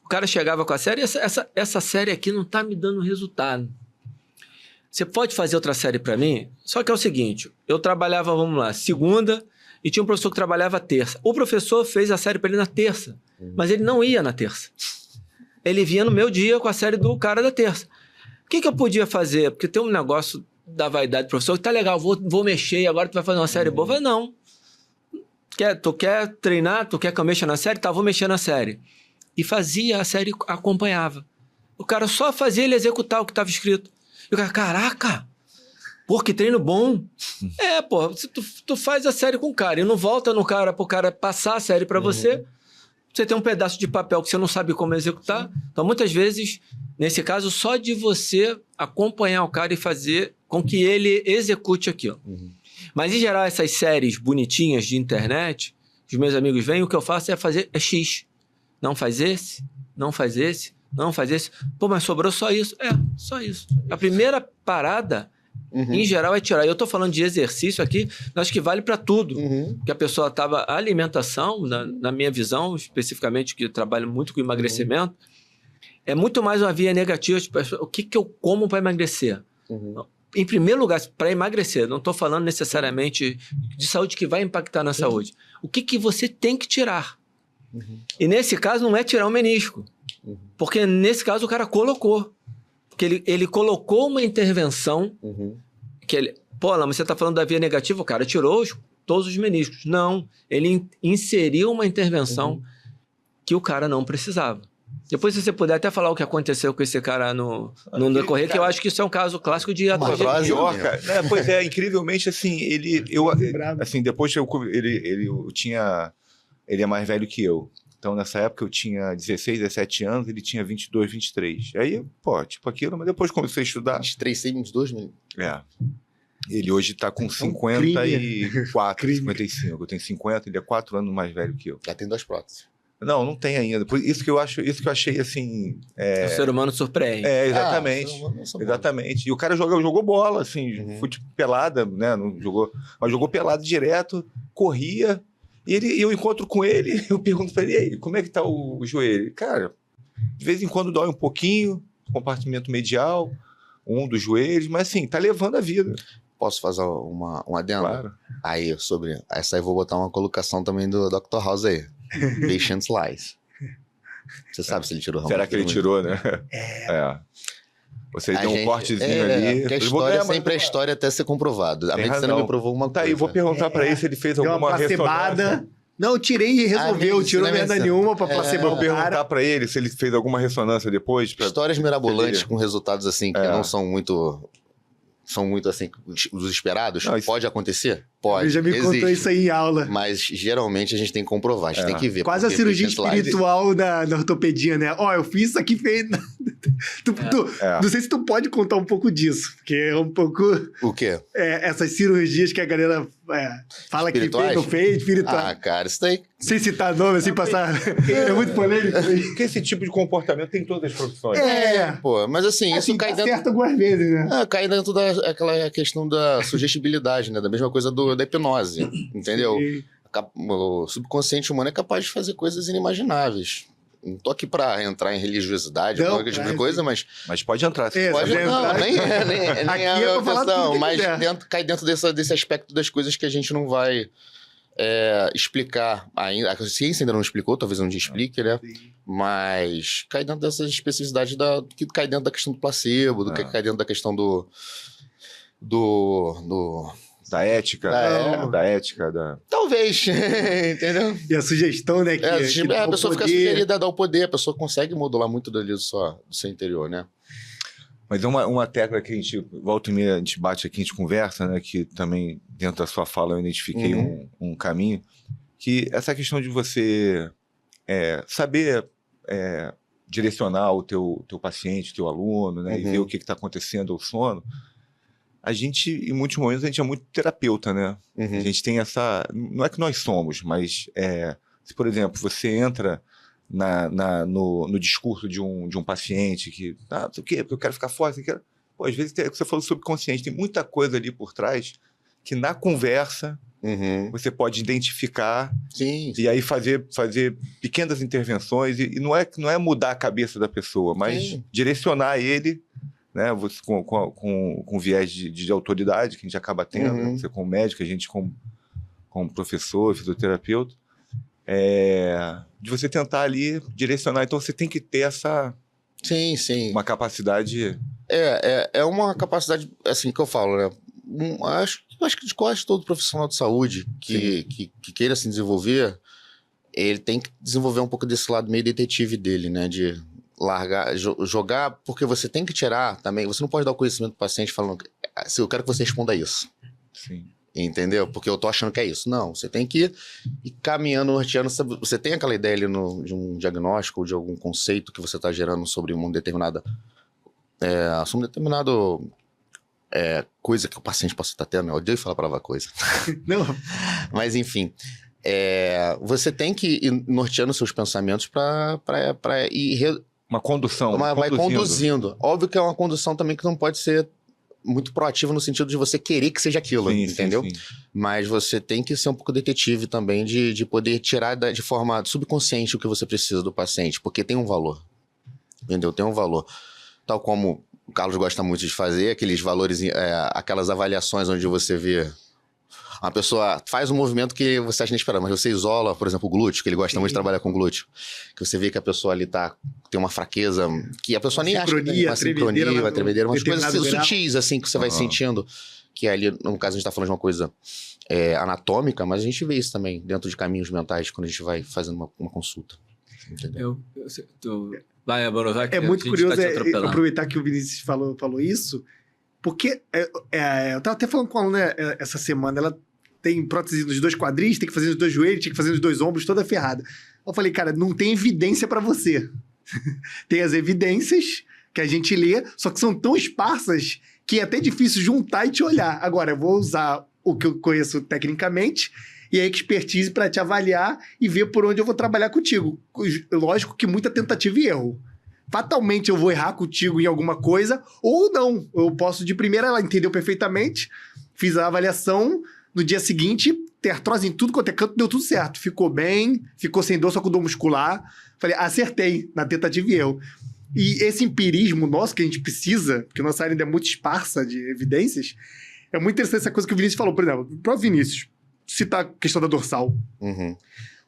[SPEAKER 1] O cara chegava com a série, essa série aqui não tá me dando resultado. Você pode fazer outra série para mim? Só que é o seguinte, eu trabalhava, vamos lá, segunda, e tinha um professor que trabalhava terça. O professor fez a série para ele na terça, mas ele não ia na terça. Ele vinha no meu dia com a série do cara da terça. O que eu podia fazer? Porque tem um negócio da vaidade do professor, que tá legal, vou mexer e agora tu vai fazer uma série boa. Eu falei, não. Tu quer treinar? Tu quer que eu mexa na série? Tá, vou mexer na série. E fazia, a série acompanhava. O cara só fazia ele executar o que estava escrito. E o cara, caraca, Porque treino bom. Pô, se tu faz a série com o cara e não volta no cara pro cara passar a série pra você, você tem um pedaço de papel que você não sabe como executar. Então, muitas vezes, nesse caso, só de você acompanhar o cara e fazer com que ele execute aquilo. Mas, em geral, essas séries bonitinhas de internet, os meus amigos vêm, o que eu faço é X. Não faz esse, não faz esse, não faz esse. Pô, mas sobrou só isso. Só isso. A primeira parada, em geral, é tirar. Eu tô falando de exercício aqui, acho que vale para tudo. Que a pessoa tava... A alimentação, na minha visão, especificamente, que eu trabalho muito com emagrecimento, é muito mais uma via negativa. Tipo, o que eu como para emagrecer? Em primeiro lugar, para emagrecer, não estou falando necessariamente de saúde que vai impactar na saúde. O que você tem que tirar? E nesse caso não é tirar o menisco. Porque nesse caso o cara colocou. Porque ele colocou uma intervenção que ele... Pô, mas você está falando da via negativa? O cara tirou todos os meniscos. Não, ele inseriu uma intervenção que o cara não precisava. Depois, se você puder até falar o que aconteceu com esse cara no decorrer, que eu acho que isso é um caso clássico de atleta.
[SPEAKER 4] Pois é, incrivelmente, assim, depois ele é mais velho que eu. Então, nessa época, eu tinha 16, 17 anos, ele tinha 22, 23. Aí, pô, tipo aquilo, mas depois comecei a estudar.
[SPEAKER 3] 23, 22, mil.
[SPEAKER 4] Ele hoje tá com 54, 55. Eu tenho 50, ele é 4 anos mais velho que eu.
[SPEAKER 3] Já tem 2 próteses.
[SPEAKER 4] Não tem ainda. Isso que eu achei assim.
[SPEAKER 1] O ser humano surpreende.
[SPEAKER 4] Exatamente. Exatamente. E o cara jogou bola, assim, fute pelada, né? Não jogou, mas jogou pelada direto, corria. E eu encontro com ele, eu pergunto pra ele, e aí, como é que tá o joelho? Cara, de vez em quando dói um pouquinho, compartimento medial, um dos joelhos, mas assim, tá levando a vida.
[SPEAKER 3] Posso fazer um adendo?
[SPEAKER 4] Claro.
[SPEAKER 3] Aí, sobre essa aí, vou botar uma colocação também do Dr. House aí. Patient lies. Você sabe se ele tirou?
[SPEAKER 4] Será que ele tirou, né? Você deu um cortezinho ali.
[SPEAKER 3] Porque a história sempre é história até ser comprovado. A medicina me provou uma coisa.
[SPEAKER 4] Tá aí, vou perguntar pra ele se ele fez alguma ressonância.
[SPEAKER 2] Não, eu tirei e resolveu. Tirou merda nenhuma pra placebo.
[SPEAKER 4] Vou perguntar pra ele se ele fez alguma ressonância depois.
[SPEAKER 3] Histórias mirabolantes com resultados assim, que não são muito... São muito, assim, os esperados? Não, pode acontecer? Pode.
[SPEAKER 2] Ele já me contou isso aí em aula.
[SPEAKER 3] Mas, geralmente, a gente tem que comprovar, a gente tem que ver.
[SPEAKER 2] Quase a cirurgia espiritual da ortopedia, né? Eu fiz isso aqui, fez... Não sei se tu pode contar um pouco disso, porque é um pouco...
[SPEAKER 3] O quê?
[SPEAKER 2] Essas cirurgias que a galera fala que fez, não fez, espiritual.
[SPEAKER 3] Cara, isso daí...
[SPEAKER 2] Sem citar nome, sem passar... É muito polêmico.
[SPEAKER 4] Porque esse tipo de comportamento tem em todas as profissões.
[SPEAKER 3] Pô, mas assim, isso cai dentro...
[SPEAKER 2] certo algumas vezes, né?
[SPEAKER 3] Cai dentro daquela questão da sugestibilidade, né? Da mesma coisa da hipnose, entendeu? O subconsciente humano é capaz de fazer coisas inimagináveis. Não tô aqui pra entrar em religiosidade, qualquer tipo de coisa, mas
[SPEAKER 4] pode entrar.
[SPEAKER 3] Pode, não, nem é a minha questão, mas cai dentro desse aspecto das coisas que a gente não vai explicar ainda. A ciência ainda não explicou, talvez um dia explique, né? Mas cai dentro dessas especificidades que cai dentro da questão do placebo, do que cai dentro da questão
[SPEAKER 4] da ética. Da ética.
[SPEAKER 3] Talvez, entendeu?
[SPEAKER 2] E a sugestão, né? Que
[SPEAKER 3] a pessoa fica sugerida a dar o poder, a pessoa consegue modular muito do seu interior, né?
[SPEAKER 4] Mas uma tecla que a gente, volta e meia, a gente bate aqui, a gente conversa, né? Que também, dentro da sua fala, eu identifiquei um caminho, que essa questão de você saber direcionar o teu paciente, o teu aluno, né? E ver o que está acontecendo ao sono. A gente, em muitos momentos, a gente é muito terapeuta, né? A gente tem essa... Não é que nós somos, mas se, por exemplo, você entra no discurso de um paciente que... não sei o quê, porque eu quero ficar forte. Pô, às vezes, você falou subconsciente, tem muita coisa ali por trás que na conversa você pode identificar e aí fazer pequenas intervenções. E não é mudar a cabeça da pessoa, mas direcionar ele... Né, você, com viés de autoridade que a gente acaba tendo, né? Você como médico, a gente como professor, fisioterapeuta, de você tentar ali direcionar. Então você tem que ter essa uma capacidade.
[SPEAKER 3] É uma capacidade, assim, que eu falo, né? Acho que de quase todo profissional de saúde que queira se desenvolver, ele tem que desenvolver um pouco desse lado meio detetive dele, né? De largar, jogar, porque você tem que tirar também, você não pode dar o conhecimento do paciente falando eu quero que você responda isso.
[SPEAKER 4] Sim.
[SPEAKER 3] Entendeu? Porque eu tô achando que é isso. Não, você tem que ir caminhando, norteando. Você tem aquela ideia ali de um diagnóstico ou de algum conceito que você está gerando sobre uma determinada... sobre um determinado coisa que o paciente possa estar tendo. Eu odeio falar a palavra coisa.
[SPEAKER 2] Não.
[SPEAKER 3] Mas, enfim... você tem que ir norteando seus pensamentos para ir...
[SPEAKER 4] Uma condução.
[SPEAKER 3] Vai conduzindo. Óbvio que é uma condução também que não pode ser muito proativa no sentido de você querer que seja aquilo, entendeu? Sim. Mas você tem que ser um pouco detetive também de poder tirar de forma subconsciente o que você precisa do paciente, porque tem um valor, entendeu? Tem um valor. Tal como o Carlos gosta muito de fazer, aqueles valores, aquelas avaliações onde você vê... Uma pessoa faz um movimento que você acha inesperado, mas você isola, por exemplo, o glúteo, que ele gosta muito de trabalhar com glúteo. Que você vê que a pessoa ali tem uma fraqueza que a pessoa nem acha que tem. Uma sincronia, uma tremedeira, umas coisas sutis, assim, que você vai sentindo. Que ali, no caso, a gente tá falando de uma coisa anatômica, mas a gente vê isso também dentro de caminhos mentais, quando a gente vai fazendo uma consulta. Entendeu?
[SPEAKER 1] Vai, Bonovac,
[SPEAKER 2] é muito curioso aproveitar que o Vinícius falou isso, porque eu tava até falando com a aluna essa semana, ela tem prótese nos 2 quadris, tem que fazer nos 2 joelhos, tem que fazer nos 2 ombros, toda ferrada. Eu falei, cara, não tem evidência pra você. Tem as evidências que a gente lê, só que são tão esparsas que é até difícil juntar e te olhar. Agora, eu vou usar o que eu conheço tecnicamente e a expertise para te avaliar e ver por onde eu vou trabalhar contigo. Lógico que muita tentativa e erro. Fatalmente eu vou errar contigo em alguma coisa, ou não. Eu posso, de primeira, ela entendeu perfeitamente, fiz a avaliação, no dia seguinte, ter artrose em tudo quanto é canto, deu tudo certo. Ficou bem, ficou sem dor, só com dor muscular. Falei, acertei na tentativa e erro. E esse empirismo nosso que a gente precisa, porque nossa área ainda é muito esparsa de evidências, é muito interessante essa coisa que o Vinícius falou. Por exemplo, o próprio Vinícius, citar a questão da dorsal.
[SPEAKER 3] Uhum.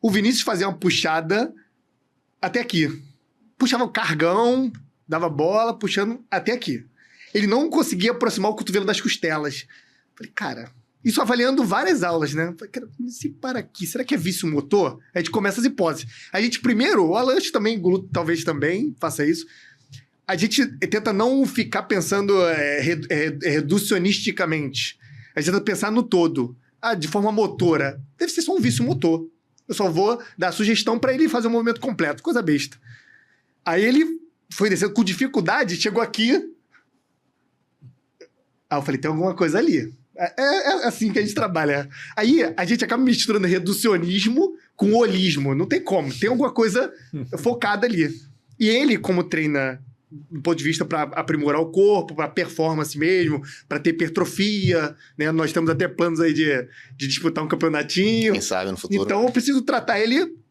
[SPEAKER 2] O Vinícius fazia uma puxada até aqui. Puxava o cargão, dava bola, puxando até aqui. Ele não conseguia aproximar o cotovelo das costelas. Falei, cara, isso avaliando várias aulas, né? Falei, cara, se para aqui, será que é vício motor? A gente começa as hipóteses. A gente primeiro, o Alan também, o Gulu talvez também faça isso, a gente tenta não ficar pensando reducionisticamente. A gente tenta pensar no todo. De forma motora. Deve ser só um vício motor. Eu só vou dar sugestão para ele fazer um movimento completo. Coisa besta. Aí ele foi descendo com dificuldade, chegou aqui. Aí eu falei, tem alguma coisa ali. É assim que a gente trabalha. Aí a gente acaba misturando reducionismo com holismo. Não tem como. Tem alguma coisa focada ali. E ele, como treina do ponto de vista para aprimorar o corpo, para performance mesmo, para ter hipertrofia, né? Nós temos até planos aí de disputar um campeonatinho.
[SPEAKER 3] Quem sabe no futuro.
[SPEAKER 2] Então eu preciso tratar ele...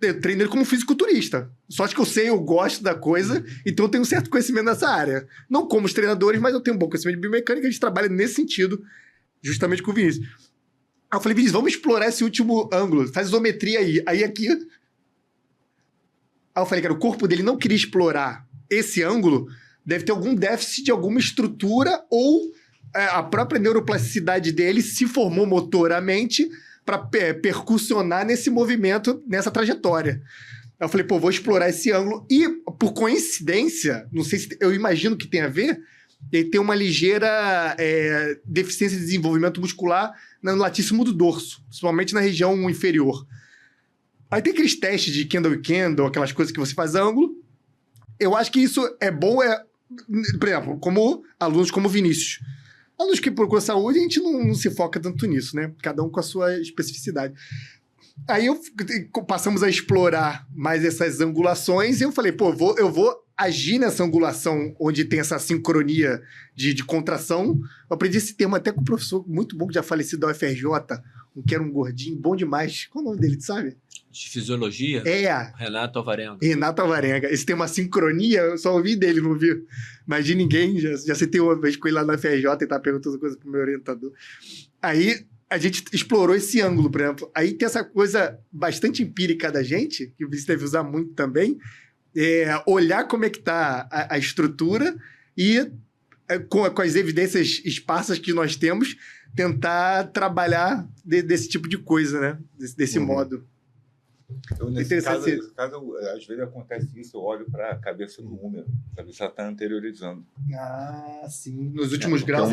[SPEAKER 2] Eu treino ele como fisiculturista. Só que eu sei, eu gosto da coisa, então eu tenho um certo conhecimento nessa área. Não como os treinadores, mas eu tenho um bom conhecimento de biomecânica, a gente trabalha nesse sentido, justamente com o Vinícius. Aí eu falei, Vinícius, vamos explorar esse último ângulo, faz isometria aí. Aí aqui... Aí eu falei, cara, o corpo dele não queria explorar esse ângulo, deve ter algum déficit de alguma estrutura ou a própria neuroplasticidade dele se formou motoramente para percussionar nesse movimento, nessa trajetória. Eu falei, pô, vou explorar esse ângulo. E, por coincidência, não sei se... Eu imagino que tem a ver, ele tem uma ligeira deficiência de desenvolvimento muscular no latíssimo do dorso, principalmente na região inferior. Aí tem aqueles testes de Kendall e Kendall, aquelas coisas que você faz ângulo. Eu acho que isso é bom, por exemplo, como alunos como o Vinícius. Alunos que procuram saúde, a gente não se foca tanto nisso, né? Cada um com a sua especificidade. Aí passamos a explorar mais essas angulações e eu falei, pô, eu vou agir nessa angulação onde tem essa sincronia de contração. Eu aprendi esse termo até com um professor muito bom, que já falecido da UFRJ, que era um gordinho, bom demais. Qual é o nome dele, tu sabe?
[SPEAKER 1] De fisiologia? Renato Alvarenga.
[SPEAKER 2] Renato Alvarenga. Esse tem uma sincronia, eu só ouvi dele, não ouvi mais de ninguém. Já citei uma vez com ele lá na FRJ e tava perguntando coisa pro meu orientador. Aí a gente explorou esse ângulo, por exemplo. Aí tem essa coisa bastante empírica da gente, que você deve usar muito também, olhar como é que tá a estrutura e com as evidências esparsas que nós temos, tentar trabalhar desse tipo de coisa, né? Desse modo.
[SPEAKER 4] Nesse caso, às vezes acontece isso, eu olho para a cabeça do número, para ver se ela está anteriorizando.
[SPEAKER 2] Ah, sim. Nos últimos graus...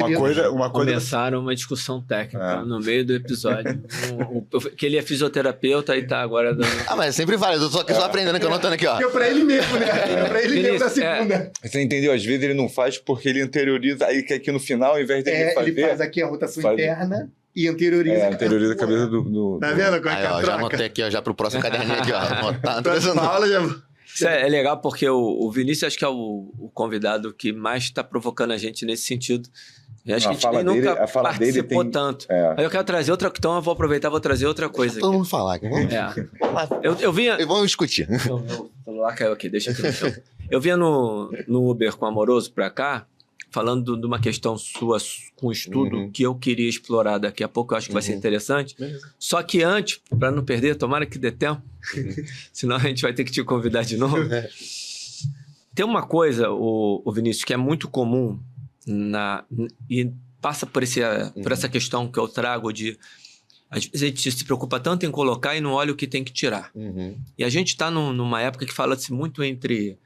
[SPEAKER 1] Começaram uma discussão técnica no meio do episódio. Que ele é fisioterapeuta e tá agora...
[SPEAKER 3] mas sempre vale, eu tô só aprendendo, que eu anotando aqui, ó.
[SPEAKER 2] É pra ele mesmo, né? É pra ele mesmo da segunda.
[SPEAKER 4] Você entendeu? Às vezes ele não faz porque ele anterioriza, aí que aqui no final, ao invés dele fazer...
[SPEAKER 2] Ele faz aqui a rotação interna... E anterioriza,
[SPEAKER 4] anterioriza a cabeça do...
[SPEAKER 2] Tá vendo? Como é que
[SPEAKER 3] ó, já anotei aqui, ó, já pro próximo caderninho aqui, ó.
[SPEAKER 1] Isso é legal porque o Vinícius acho que é o convidado que mais está provocando a gente nesse sentido. Eu acho que a gente nunca participou tanto. Aí eu quero trazer outra... Então eu vou aproveitar e vou trazer outra coisa.
[SPEAKER 3] Todo mundo falar aqui.
[SPEAKER 1] Eu vinha...
[SPEAKER 3] Vamos discutir.
[SPEAKER 1] Meu celular caiu aqui, deixa aqui no chão. Eu vinha no Uber com o Amoroso pra cá, falando de uma questão sua com o estudo que eu queria explorar daqui a pouco, eu acho que vai ser interessante. Só que antes, para não perder, tomara que dê tempo, senão a gente vai ter que te convidar de novo. Tem uma coisa, o Vinícius, que é muito comum e passa por essa questão que eu trago de... Às vezes a gente se preocupa tanto em colocar e não olha o que tem que tirar. E a gente está numa época que fala-se muito entre...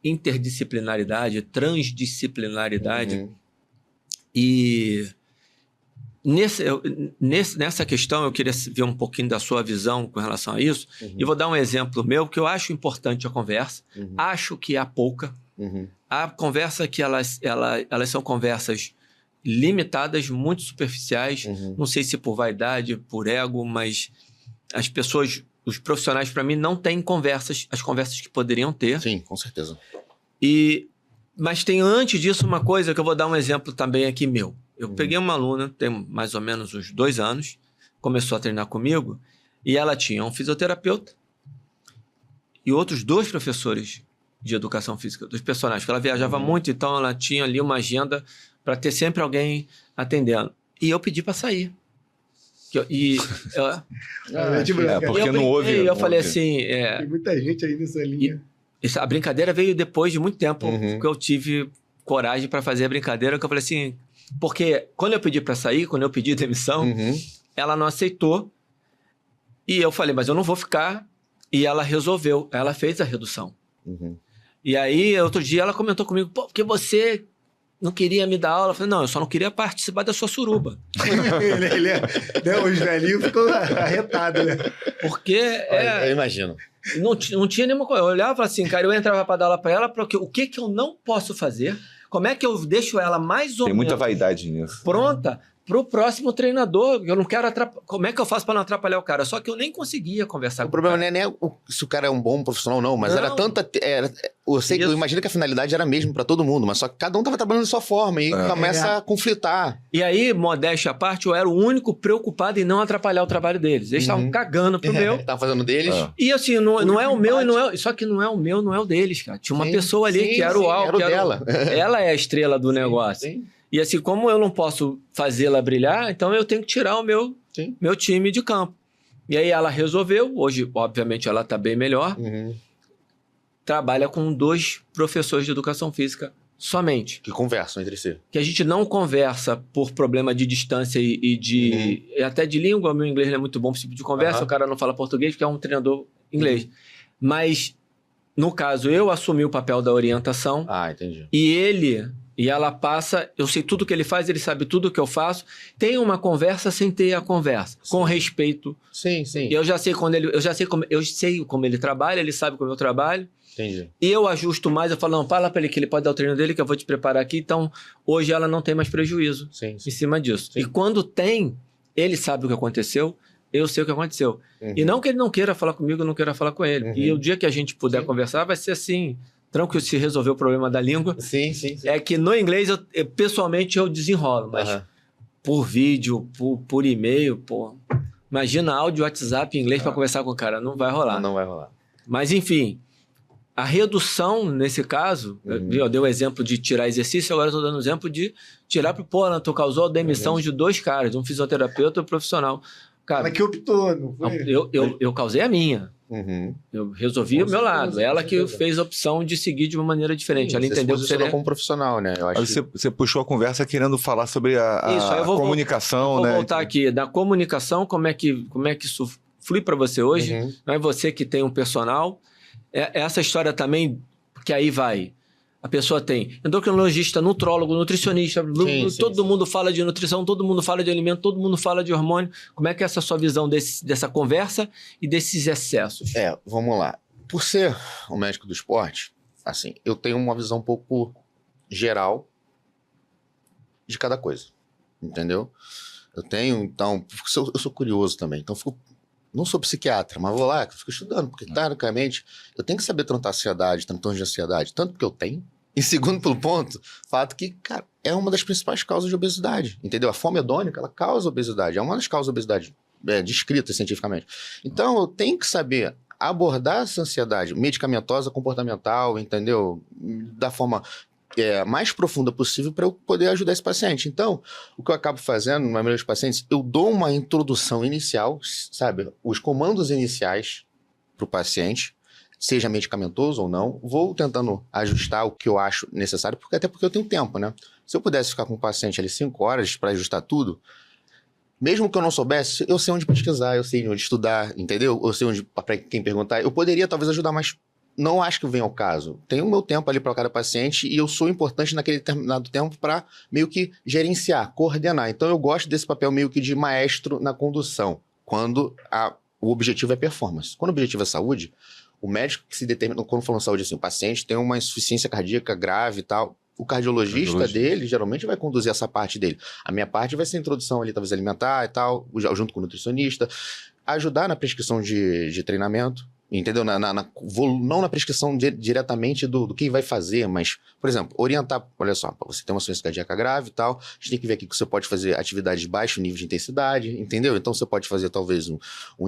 [SPEAKER 1] interdisciplinaridade, transdisciplinaridade. E nessa questão eu queria ver um pouquinho da sua visão com relação a isso. E vou dar um exemplo meu, que eu acho importante a conversa. Acho que há pouca. A conversa que elas são conversas limitadas, muito superficiais. Não sei se por vaidade, por ego, mas as pessoas... Os profissionais, para mim, não têm as conversas que poderiam ter.
[SPEAKER 3] Sim, com certeza.
[SPEAKER 1] Mas tem antes disso uma coisa que eu vou dar um exemplo também aqui meu. Eu peguei uma aluna, tem mais ou menos uns 2 anos, começou a treinar comigo, e ela tinha um fisioterapeuta e outros 2 professores de educação física, 2 personagens, porque ela viajava muito, então ela tinha ali uma agenda para ter sempre alguém atendendo. E eu pedi para sair.
[SPEAKER 4] Porque não houve.
[SPEAKER 1] Eu falei assim...
[SPEAKER 2] Tem muita gente aí nessa linha.
[SPEAKER 1] A brincadeira veio depois de muito tempo que eu tive coragem para fazer a brincadeira, que eu falei assim... Porque quando eu pedi para sair, quando eu pedi demissão, ela não aceitou. E eu falei, mas eu não vou ficar. E ela resolveu. Ela fez a redução. E aí, outro dia, ela comentou comigo, porque você... não queria me dar aula. Eu falei, não, eu só não queria participar da sua suruba.
[SPEAKER 2] Os velhinhos ficam arretados, né?
[SPEAKER 1] Porque...
[SPEAKER 3] eu imagino.
[SPEAKER 1] Não tinha nenhuma coisa. Eu olhava e falava assim, cara, eu entrava para dar aula para ela, porque o que eu não posso fazer? Como é que eu deixo ela mais ou menos...
[SPEAKER 4] Tem muita vaidade nisso.
[SPEAKER 1] Pronta para o próximo treinador. Eu não quero atrapalhar. Como é que eu faço para não atrapalhar o cara? Só que eu nem conseguia conversar com o cara.
[SPEAKER 3] O problema não é se o cara é um bom profissional ou não, mas era tanta... eu imagino que a finalidade era mesmo para todo mundo, mas só que cada um estava trabalhando de sua forma e começa a conflitar.
[SPEAKER 1] E aí, modéstia à parte, eu era o único preocupado em não atrapalhar o trabalho deles. Eles estavam cagando pro meu.
[SPEAKER 3] Estavam fazendo deles.
[SPEAKER 1] E assim, não é o meu e não é... Só que não é o meu, não é o deles, cara. Tinha uma pessoa ali que era o alto.
[SPEAKER 3] Dela.
[SPEAKER 1] Ela é a estrela do negócio. Sim. E assim, como eu não posso fazê-la brilhar, então eu tenho que tirar o meu time de campo. E aí ela resolveu. Hoje, obviamente, ela está bem melhor. Trabalha com 2 professores de educação física somente.
[SPEAKER 3] Que conversam entre si.
[SPEAKER 1] Que a gente não conversa por problema de distância e de... até de língua. O meu inglês não é muito bom para esse tipo de conversa. O cara não fala português, porque é um treinador inglês. Mas, no caso, eu assumi o papel da orientação.
[SPEAKER 3] Entendi.
[SPEAKER 1] E ela passa, eu sei tudo que ele faz, ele sabe tudo que eu faço. Tem uma conversa sem ter a conversa, com respeito.
[SPEAKER 3] Sim.
[SPEAKER 1] E eu sei como ele trabalha, ele sabe como eu trabalho.
[SPEAKER 3] Entendi.
[SPEAKER 1] E eu ajusto mais, eu falo, não, fala para ele que ele pode dar o treino dele, que eu vou te preparar aqui. Então, hoje ela não tem mais prejuízo em cima disso. E quando tem, ele sabe o que aconteceu, eu sei o que aconteceu. E não que ele não queira falar comigo, eu não queira falar com ele. E o dia que a gente puder conversar, vai ser assim... Tranquilo, se resolver o problema da língua.
[SPEAKER 3] Sim.
[SPEAKER 1] É que no inglês, pessoalmente, eu desenrolo. Mas por vídeo, por e-mail, pô... Imagina áudio, WhatsApp em inglês para conversar com o cara. Não vai rolar.
[SPEAKER 3] Não vai rolar.
[SPEAKER 1] Mas, enfim... A redução, nesse caso... Eu dei o exemplo de tirar exercício, agora eu estou dando o exemplo de tirar pro pô, tu causou a demissão de 2 caras, um fisioterapeuta e um profissional. Cara,
[SPEAKER 2] ela que optou, não foi?
[SPEAKER 1] Eu causei a minha. Eu resolvi o meu lado. Ela que fez a opção de seguir de uma maneira diferente. Ela entendeu que
[SPEAKER 3] seria como profissional, né? Eu acho
[SPEAKER 4] você puxou a conversa querendo falar sobre a comunicação,
[SPEAKER 1] vou
[SPEAKER 4] né?
[SPEAKER 1] Vou voltar aqui. Da comunicação, como é que isso flui para você hoje, não é você que tem um personal. Essa história também, que aí vai... A pessoa tem endocrinologista, nutrólogo, nutricionista, todo mundo fala de nutrição, todo mundo fala de alimento, todo mundo fala de hormônio. Como é que é essa sua visão dessa conversa e desses excessos?
[SPEAKER 3] Vamos lá. Por ser um médico do esporte, assim, eu tenho uma visão um pouco geral de cada coisa, entendeu? Eu tenho, então, eu sou curioso também, então não sou psiquiatra, mas vou lá, fico estudando, porque, teoricamente, eu tenho que saber tratar ansiedade, transtorno de ansiedade, tanto porque eu tenho, e segundo pelo ponto, fato que, cara, é uma das principais causas de obesidade, entendeu? A fome hedônica, ela causa obesidade, é uma das causas de obesidade descritas cientificamente. Então, eu tenho que saber abordar essa ansiedade medicamentosa, comportamental, entendeu? Da forma mais profunda possível para eu poder ajudar esse paciente. Então, o que eu acabo fazendo, na maioria dos pacientes, eu dou uma introdução inicial, sabe? Os comandos iniciais para o paciente, seja medicamentoso ou não, vou tentando ajustar o que eu acho necessário, até porque eu tenho tempo, né? Se eu pudesse ficar com o paciente ali 5 horas para ajustar tudo, mesmo que eu não soubesse, eu sei onde pesquisar, eu sei onde estudar, entendeu? Eu sei onde, para quem perguntar, eu poderia talvez ajudar, mas não acho que venha ao caso. Tenho o meu tempo ali para cada paciente e eu sou importante naquele determinado tempo para meio que gerenciar, coordenar. Então eu gosto desse papel meio que de maestro na condução, quando o objetivo é performance. Quando o objetivo é saúde, o médico que se determina, quando falando saúde assim, o paciente tem uma insuficiência cardíaca grave e tal, o cardiologista dele geralmente vai conduzir essa parte dele. A minha parte vai ser a introdução ali, talvez alimentar e tal, junto com o nutricionista, ajudar na prescrição de treinamento, entendeu? Não na prescrição diretamente do que vai fazer, mas, por exemplo, orientar, olha só, você tem uma insuficiência cardíaca grave e tal, a gente tem que ver aqui que você pode fazer atividades de baixo nível de intensidade, entendeu? Então você pode fazer talvez um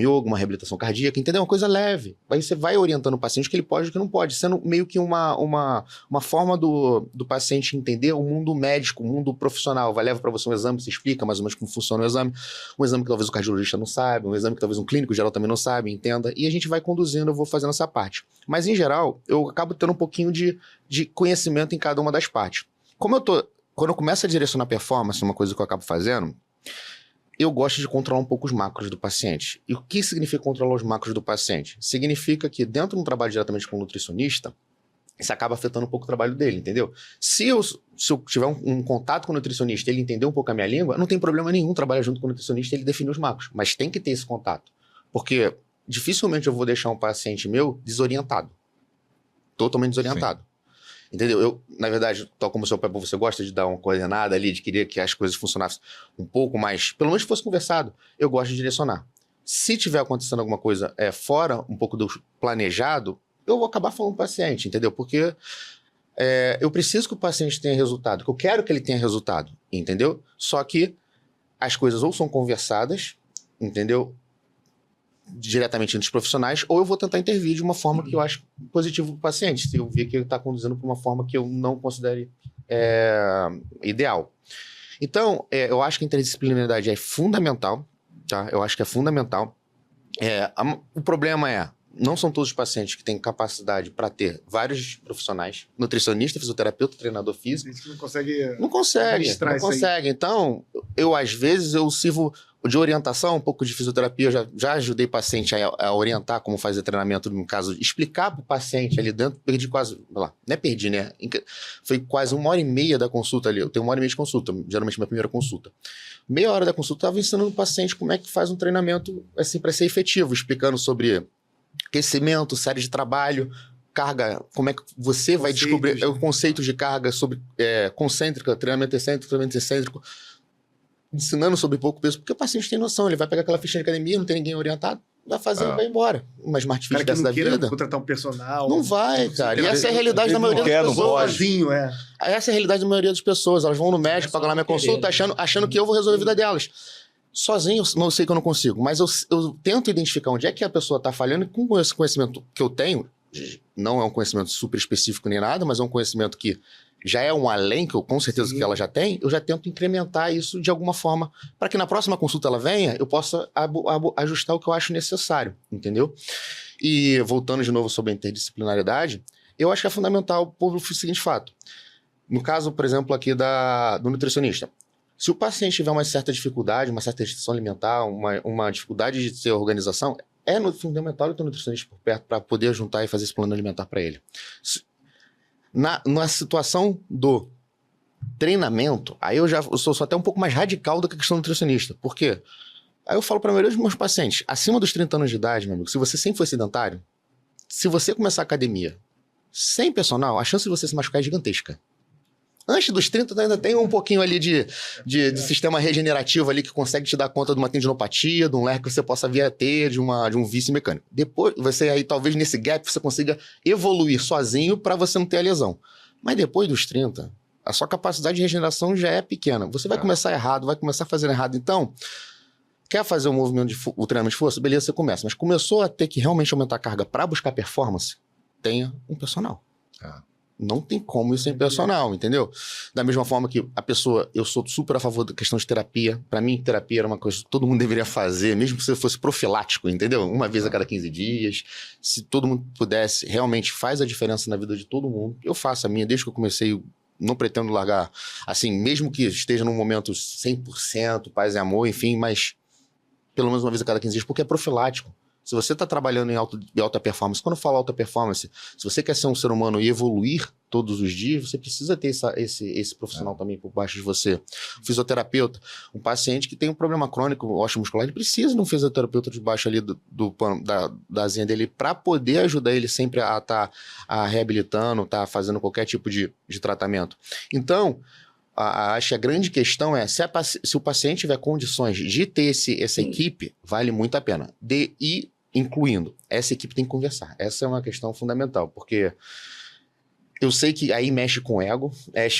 [SPEAKER 3] yoga, uma reabilitação cardíaca, entendeu? Uma coisa leve. Aí você vai orientando o paciente o que ele pode e o que não pode, sendo meio que uma forma do paciente entender o mundo médico, o mundo profissional. Leva para você um exame, você explica mais ou menos como funciona o exame, um exame que talvez o cardiologista não saiba, um exame que talvez um clínico geral também não sabe, entenda, e a gente vai conduzindo, eu vou fazendo essa parte. Mas, em geral, eu acabo tendo um pouquinho de conhecimento em cada uma das partes. Quando eu começo a direcionar performance, uma coisa que eu acabo fazendo, eu gosto de controlar um pouco os macros do paciente. E o que significa controlar os macros do paciente? Significa que dentro de um trabalho diretamente com o nutricionista, isso acaba afetando um pouco o trabalho dele, entendeu? Se eu tiver um contato com o nutricionista e ele entender um pouco a minha língua, não tem problema nenhum trabalhar junto com o nutricionista e ele definir os macros. Mas tem que ter esse contato. Porque dificilmente eu vou deixar um paciente meu desorientado. Totalmente desorientado. Sim. Entendeu? Na verdade, tal como o seu pai, você gosta de dar uma coordenada ali, de querer que as coisas funcionassem um pouco mais, pelo menos fosse conversado, eu gosto de direcionar. Se tiver acontecendo alguma coisa fora um pouco do planejado, eu vou acabar falando para o paciente, entendeu? Porque eu preciso que o paciente tenha resultado, que eu quero que ele tenha resultado, entendeu? Só que as coisas ou são conversadas, entendeu? Diretamente entre os profissionais, ou eu vou tentar intervir de uma forma que eu acho positiva para o paciente, se eu ver que ele está conduzindo por uma forma que eu não considere ideal. Então, eu acho que a interdisciplinaridade é fundamental, tá? Eu acho que é fundamental. O problema não são todos os pacientes que têm capacidade para ter vários profissionais, nutricionista, fisioterapeuta, treinador físico. A gente não consegue. Então, às vezes, eu sirvo de orientação, um pouco de fisioterapia, eu já ajudei paciente a orientar como fazer treinamento, no caso, explicar para o paciente ali dentro, perdi quase, não é perdi, né? Foi quase 1h30 da consulta ali, eu tenho 1h30 de consulta, geralmente minha primeira consulta. Meia hora da consulta, eu estava ensinando o paciente como é que faz um treinamento, assim, para ser efetivo, explicando sobre aquecimento, série de trabalho, carga, como é que você vai descobrir o conceito de carga sobre concêntrica, treinamento excêntrico, ensinando sobre pouco peso, porque o paciente tem noção, ele vai pegar aquela ficha de academia, não tem ninguém orientado, vai fazer e vai embora. Uma Smart Fit dessa da vida.
[SPEAKER 2] Contratar um personal.
[SPEAKER 3] Não vai, cara. E essa é a realidade da maioria das pessoas. Essa é a realidade da maioria das pessoas. Elas vão no médico, pagam lá minha consulta, achando que eu vou resolver a vida delas. Sozinho, eu sei que eu não consigo, mas eu tento identificar onde é que a pessoa está falhando e com esse conhecimento que eu tenho, não é um conhecimento super específico nem nada, mas é um conhecimento que já é um além, que eu com certeza que ela já tem, eu já tento incrementar isso de alguma forma, para que na próxima consulta ela venha, eu possa ajustar o que eu acho necessário, entendeu? E voltando de novo sobre a interdisciplinaridade, eu acho que é fundamental por o seguinte fato. No caso, por exemplo, aqui do nutricionista, se o paciente tiver uma certa dificuldade, uma certa restrição alimentar, uma dificuldade de ter organização, é fundamental ter um nutricionista por perto para poder juntar e fazer esse plano alimentar para ele. Na situação do treinamento, aí eu sou até um pouco mais radical do que a questão do nutricionista. Por quê? Aí eu falo para a maioria dos meus pacientes, acima dos 30 anos de idade, meu amigo, se você sempre foi sedentário, se você começar a academia sem personal, a chance de você se machucar é gigantesca. Antes dos 30, ainda tem um pouquinho ali de sistema regenerativo ali que consegue te dar conta de uma tendinopatia, de um ler que você possa vir a ter, de um vício mecânico. Depois, você aí, talvez nesse gap, você consiga evoluir sozinho para você não ter a lesão. Mas depois dos 30, a sua capacidade de regeneração já é pequena. Você vai começar errado, vai começar fazendo errado. Então, quer fazer o movimento o treinamento de força? Beleza, você começa. Mas começou a ter que realmente aumentar a carga para buscar performance? Tenha um personal. Não tem como isso sem personal, entendeu? Da mesma forma que a pessoa... Eu sou super a favor da questão de terapia. Para mim, terapia era uma coisa que todo mundo deveria fazer, mesmo que você fosse profilático, entendeu? Uma vez a cada 15 dias. Se todo mundo pudesse, realmente faz a diferença na vida de todo mundo. Eu faço a minha, desde que eu comecei... Não pretendo largar, assim, mesmo que esteja num momento 100%, paz e amor, enfim, mas pelo menos uma vez a cada 15 dias, porque é profilático. Se você está trabalhando em alta performance, quando eu falo alta performance, se você quer ser um ser humano e evoluir todos os dias, você precisa ter esse profissional também por baixo de você. Um fisioterapeuta, um paciente que tem um problema crônico, osteomuscular, ele precisa de um fisioterapeuta debaixo ali da asinha dele para poder ajudar ele sempre a estar reabilitando, tá fazendo qualquer tipo de tratamento. Então, acho que a grande questão é se o paciente tiver condições de ter essa equipe, vale muito a pena. E incluindo, essa equipe tem que conversar. Essa é uma questão fundamental, porque eu sei que aí mexe com o ego,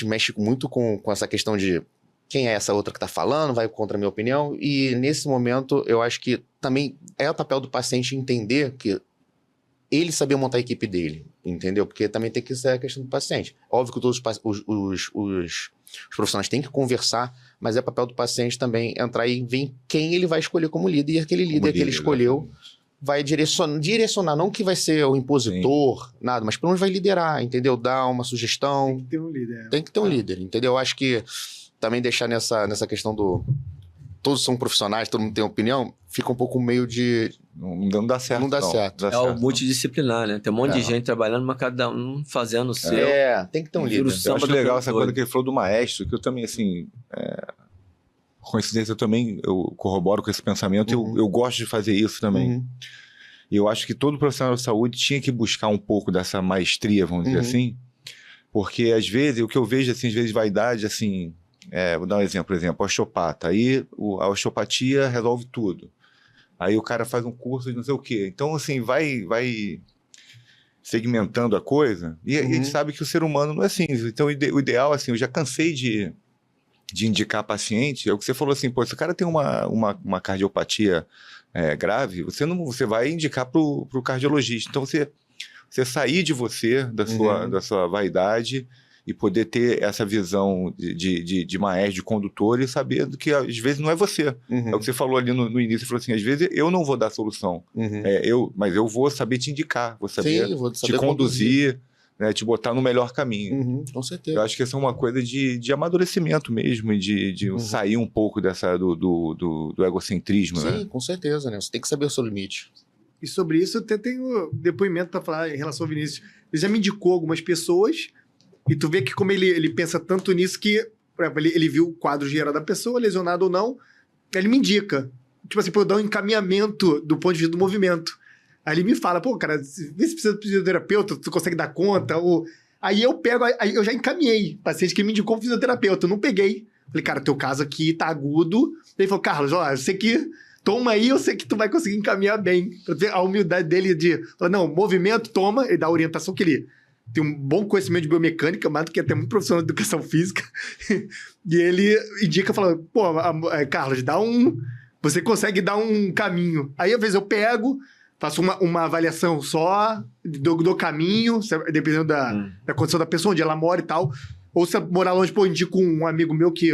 [SPEAKER 3] mexe muito com essa questão de quem é essa outra que está falando, vai contra a minha opinião, e nesse momento eu acho que também é o papel do paciente entender que ele saber montar a equipe dele, entendeu? Porque também tem que ser a questão do paciente. Óbvio que todos os profissionais têm que conversar, mas é papel do paciente também entrar e ver quem ele vai escolher como líder, e aquele líder que ele escolheu vai direcionar, não que vai ser o impositor, nada, mas pelo menos vai liderar, entendeu? Dar uma sugestão. Tem que ter um líder. Tem que ter um líder, entendeu? Eu acho que também deixar nessa questão do... Todos são profissionais, todo mundo tem opinião, fica um pouco meio de...
[SPEAKER 4] Não dá certo.
[SPEAKER 3] Não dá certo.
[SPEAKER 1] O multidisciplinar, né? Tem um monte de gente trabalhando, mas cada um fazendo o seu.
[SPEAKER 3] Tem que ter um líder.
[SPEAKER 4] Eu acho legal essa coisa que ele falou do maestro, que eu também, assim... Coincidência, eu corroboro com esse pensamento, eu gosto de fazer isso também. E eu acho que todo profissional de saúde tinha que buscar um pouco dessa maestria, vamos dizer assim, porque às vezes, o que eu vejo, assim, às vezes vaidade, assim, vou dar um exemplo, osteopata, aí a osteopatia resolve tudo. Aí o cara faz um curso de não sei o quê. Então, assim, vai segmentando a coisa, e a gente sabe que o ser humano não é assim. Então, o ideal, assim, eu já cansei de indicar paciente, é o que você falou assim, pô, se o cara tem uma cardiopatia grave, você vai indicar pro cardiologista. Então, você sair de você, da sua vaidade, e poder ter essa visão de maestro, de condutor, e saber que às vezes não é você. É o que você falou ali no início, você falou assim, às vezes eu não vou dar solução, mas eu vou saber te indicar, vou saber te conduzir, né, te botar no melhor caminho.
[SPEAKER 3] Com certeza.
[SPEAKER 4] Eu acho que essa é uma coisa de amadurecimento mesmo, e de sair um pouco do egocentrismo.
[SPEAKER 3] Sim,
[SPEAKER 4] né?
[SPEAKER 3] Com certeza, né? Você tem que saber o seu limite.
[SPEAKER 2] E sobre isso, eu tenho depoimento para falar em relação ao Vinícius. Ele já me indicou algumas pessoas, e tu vê que como ele pensa tanto nisso que, por exemplo, ele viu o quadro geral da pessoa, lesionado ou não, ele me indica. Tipo assim, pra eu dar um encaminhamento do ponto de vista do movimento. Aí ele me fala, pô, cara, vê se precisa de fisioterapeuta, tu consegue dar conta, ou... Aí eu pego, aí eu já encaminhei paciente que me indicou um fisioterapeuta, eu não peguei. Falei, cara, teu caso aqui tá agudo. Ele falou, Carlos, ó, eu sei que... Toma aí, eu sei que tu vai conseguir encaminhar bem. Pra ter a humildade dele de... Falar, não, movimento, toma, ele dá a orientação que ele... Tem um bom conhecimento de biomecânica, mais do que até muito profissional de educação física. E ele indica, falando, pô, Carlos, você consegue dar um caminho. Aí, às vezes, eu pego, faço uma avaliação só do caminho, dependendo da condição da pessoa, onde ela mora e tal. Ou se morar longe, pô, indico um amigo meu que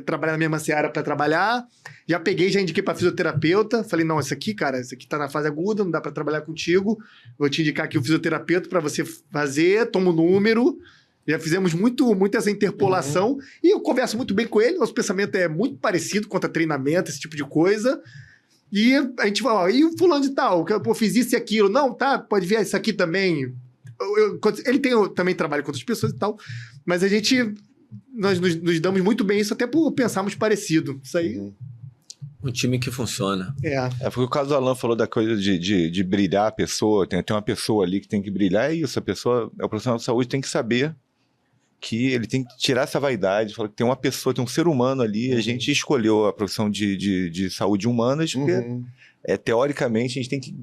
[SPEAKER 2] trabalha na mesma seara para trabalhar. Já peguei, já indiquei para fisioterapeuta. Falei, não, esse aqui, cara, esse aqui tá na fase aguda, não dá para trabalhar contigo. Vou te indicar aqui o fisioterapeuta para você fazer, toma o número. Já fizemos muito essa interpolação. E eu converso muito bem com ele, nosso pensamento é muito parecido quanto a treinamento, esse tipo de coisa. E a gente fala, ó, e o fulano de tal, que eu fiz isso e aquilo. Não, tá, pode ver isso aqui também. Ele também trabalha com outras pessoas e tal, mas nós nos damos muito bem isso, até por pensarmos parecido. Isso aí...
[SPEAKER 1] Um time que funciona.
[SPEAKER 4] Porque o caso do Alan falou da coisa de brilhar a pessoa, tem uma pessoa ali que tem que brilhar, é isso, o profissional de saúde tem que saber que ele tem que tirar essa vaidade, falar que tem uma pessoa, tem um ser humano ali, a gente escolheu a profissão de saúde humanas, porque teoricamente a gente tem que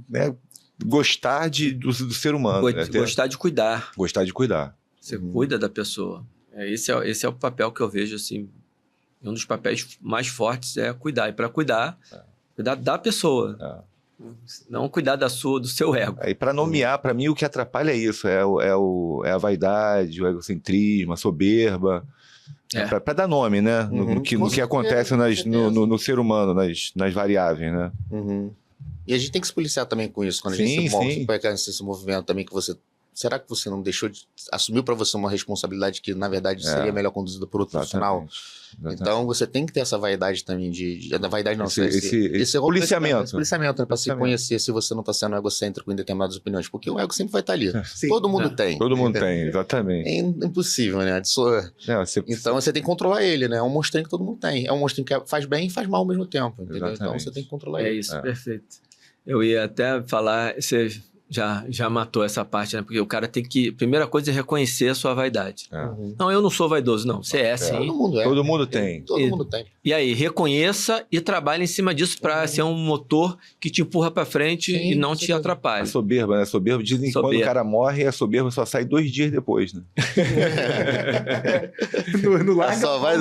[SPEAKER 4] gostar do ser humano.
[SPEAKER 1] Gostar de cuidar.
[SPEAKER 4] Gostar de cuidar.
[SPEAKER 1] Você cuida da pessoa. Esse é o papel que eu vejo, assim, um dos papéis mais fortes é cuidar. E para cuidar da pessoa. Não cuidar do seu ego.
[SPEAKER 4] E para nomear, para mim, o que atrapalha é isso. É a vaidade, o egocentrismo, a soberba. Para dar nome, né? No que acontece no ser humano, nas variáveis, né?
[SPEAKER 3] E a gente tem que se policiar também com isso. Quando a gente se esse movimento também que você... Será que você não deixou de... Assumiu para você uma responsabilidade que, na verdade, seria melhor conduzida por outro profissional? Então, você tem que ter essa vaidade também vaidade não, esse
[SPEAKER 4] policiamento.
[SPEAKER 3] Esse policiamento, né? Para se conhecer se você não está sendo egocêntrico em determinadas opiniões. Porque o ego sempre vai estar ali. Todo mundo tem.
[SPEAKER 4] Todo mundo tem, exatamente.
[SPEAKER 3] É impossível, né? Então, você tem que controlar ele, né? É um monstrinho que todo mundo tem. É um monstrinho que faz bem e faz mal ao mesmo tempo, entendeu? Então, você tem que controlar ele.
[SPEAKER 1] É isso, perfeito. Eu ia até falar... Já matou essa parte, né? Porque o cara tem que... Primeira coisa é reconhecer a sua vaidade. Não, eu não sou vaidoso, não. Você é, sim.
[SPEAKER 3] Todo mundo é.
[SPEAKER 4] Todo mundo tem.
[SPEAKER 3] Todo mundo tem.
[SPEAKER 1] E aí, reconheça e trabalhe em cima disso para ser um motor que te empurra para frente e não te atrapalha.
[SPEAKER 4] A soberba, né? Soberba, dizem que quando o cara morre, a soberba só sai 2 dias depois, né?
[SPEAKER 2] no larga,
[SPEAKER 3] só vai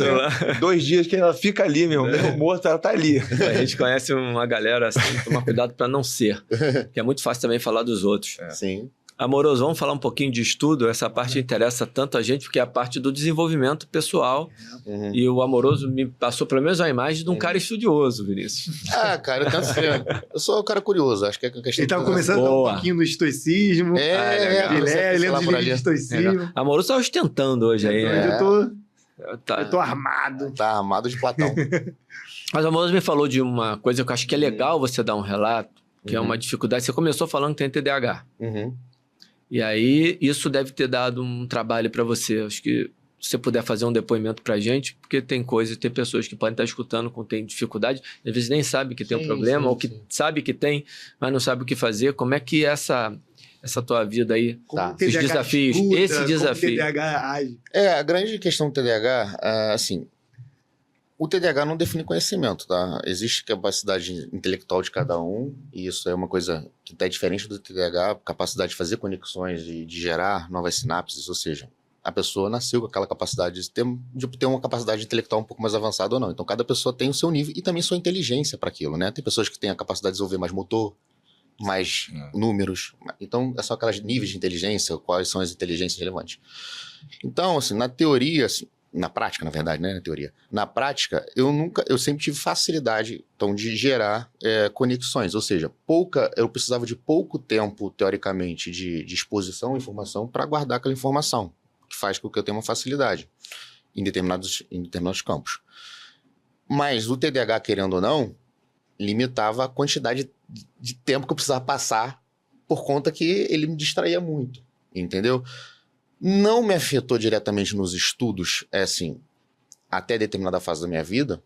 [SPEAKER 4] 2 dias que ela fica ali, meu morto, ela tá ali.
[SPEAKER 1] A gente conhece uma galera assim, tomar cuidado para não ser. Que é muito fácil também falar dos outros.
[SPEAKER 3] Sim.
[SPEAKER 1] Amoroso, vamos falar um pouquinho de estudo. Essa parte interessa tanto a gente, porque é a parte do desenvolvimento pessoal. E o Amoroso me passou pelo menos a imagem de um cara estudioso, Vinícius.
[SPEAKER 3] Cara, eu tento ser. Eu sou um cara curioso, acho que é a questão.
[SPEAKER 2] Ele estava começando um pouquinho no estoicismo.
[SPEAKER 3] Ele
[SPEAKER 2] lendo de livro de estoicismo.
[SPEAKER 1] Amoroso está ostentando hoje aí.
[SPEAKER 2] Eu tô armado.
[SPEAKER 3] Tá armado de Platão.
[SPEAKER 1] Mas o Amoroso me falou de uma coisa que eu acho que é legal você dar um relato, que é uma dificuldade. Você começou falando que tem TDAH. E aí, isso deve ter dado um trabalho para você. Acho que se você puder fazer um depoimento pra gente, porque tem pessoas que podem estar escutando que tem dificuldade, às vezes nem sabe que tem um problema, ou que sabe que tem, mas não sabe o que fazer. Como é que essa tua vida aí, esses desafios, esse desafio?
[SPEAKER 2] Como o TDAH age?
[SPEAKER 3] A grande questão do TDAH, assim... O TDAH não define conhecimento, tá? Existe capacidade intelectual de cada um, e isso é uma coisa que é diferente do TDAH, capacidade de fazer conexões, de gerar novas sinapses, ou seja, a pessoa nasceu com aquela capacidade de ter uma capacidade intelectual um pouco mais avançada ou não. Então, cada pessoa tem o seu nível e também sua inteligência para aquilo, né? Tem pessoas que têm a capacidade de desenvolver mais motor, mais números. Então, são aqueles níveis de inteligência, quais são as inteligências relevantes. Então, assim, na teoria, assim, na prática, na verdade, né? Na teoria. Na prática, eu sempre tive facilidade, então, de gerar conexões. Ou seja, eu precisava de pouco tempo, teoricamente, de exposição à informação para guardar aquela informação, que faz com que eu tenha uma facilidade em determinados campos. Mas o TDAH, querendo ou não, limitava a quantidade de tempo que eu precisava passar por conta que ele me distraía muito, entendeu? Não me afetou diretamente nos estudos, assim, até determinada fase da minha vida.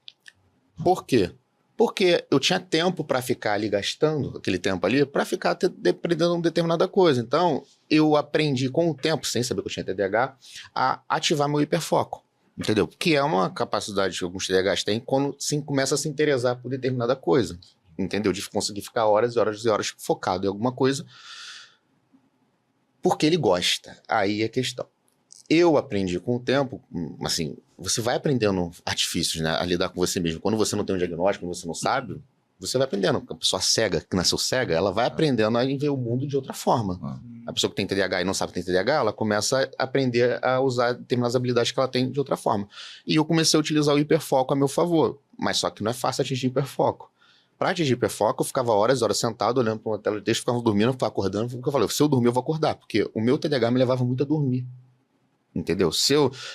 [SPEAKER 3] Por quê? Porque eu tinha tempo para ficar ali gastando aquele tempo ali para ficar aprendendo uma determinada coisa. Então, eu aprendi com o tempo, sem saber que eu tinha TDAH, a ativar meu hiperfoco, entendeu? Que é uma capacidade que alguns TDAHs têm quando começa a se interessar por determinada coisa, entendeu? De conseguir ficar horas e horas e horas focado em alguma coisa, porque ele gosta. Aí é a questão. Eu aprendi com o tempo, assim, você vai aprendendo artifícios, né, a lidar com você mesmo. Quando você não tem um diagnóstico, quando você não sabe, você vai aprendendo. A pessoa cega, que nasceu cega, ela vai aprendendo a ver o mundo de outra forma. A pessoa que tem TDAH e não sabe que tem TDAH, ela começa a aprender a usar determinadas habilidades que ela tem de outra forma. E eu comecei a utilizar o hiperfoco a meu favor. Mas só que não é fácil atingir hiperfoco. Para atingir hiperfoco, eu ficava horas e horas sentado, olhando para uma tela de texto, ficava dormindo, ficava acordando, porque eu falei, se eu dormir, eu vou acordar, porque o meu TDAH me levava muito a dormir, entendeu?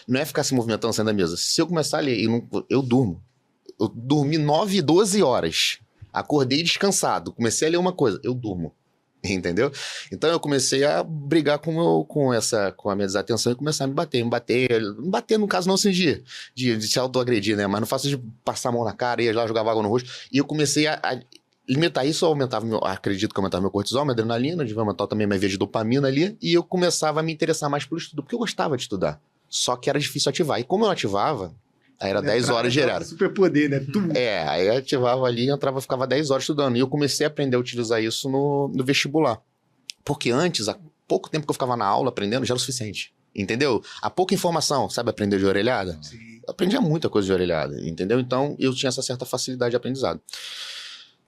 [SPEAKER 3] Não é ficar se movimentando saindo da mesa, se eu começar a ler, eu durmo. Eu dormi 9, 12 horas, Acordei descansado, comecei a ler uma coisa, eu durmo. Entendeu? Então eu comecei a brigar com a minha desatenção e começar a me bater. Me bater no caso não assim de se autoagredir, né? Mas não faço de passar a mão na cara, ia lá, jogava água no rosto. E eu comecei a limitar isso, acredito que aumentava meu cortisol, minha adrenalina, devia aumentar também minha via de dopamina ali, e eu começava a me interessar mais pelo estudo, porque eu gostava de estudar. Só que era difícil ativar. E como eu ativava, aí era 10 horas direto.
[SPEAKER 2] Superpoder, né?
[SPEAKER 3] Aí eu ativava ali, entrava, ficava 10 horas estudando. E eu comecei a aprender a utilizar isso no vestibular. Porque antes, há pouco tempo que eu ficava na aula aprendendo, já era o suficiente. Entendeu? Há pouca informação, sabe aprender de orelhada? Sim. Eu aprendia muita coisa de orelhada, entendeu? Então, eu tinha essa certa facilidade de aprendizado.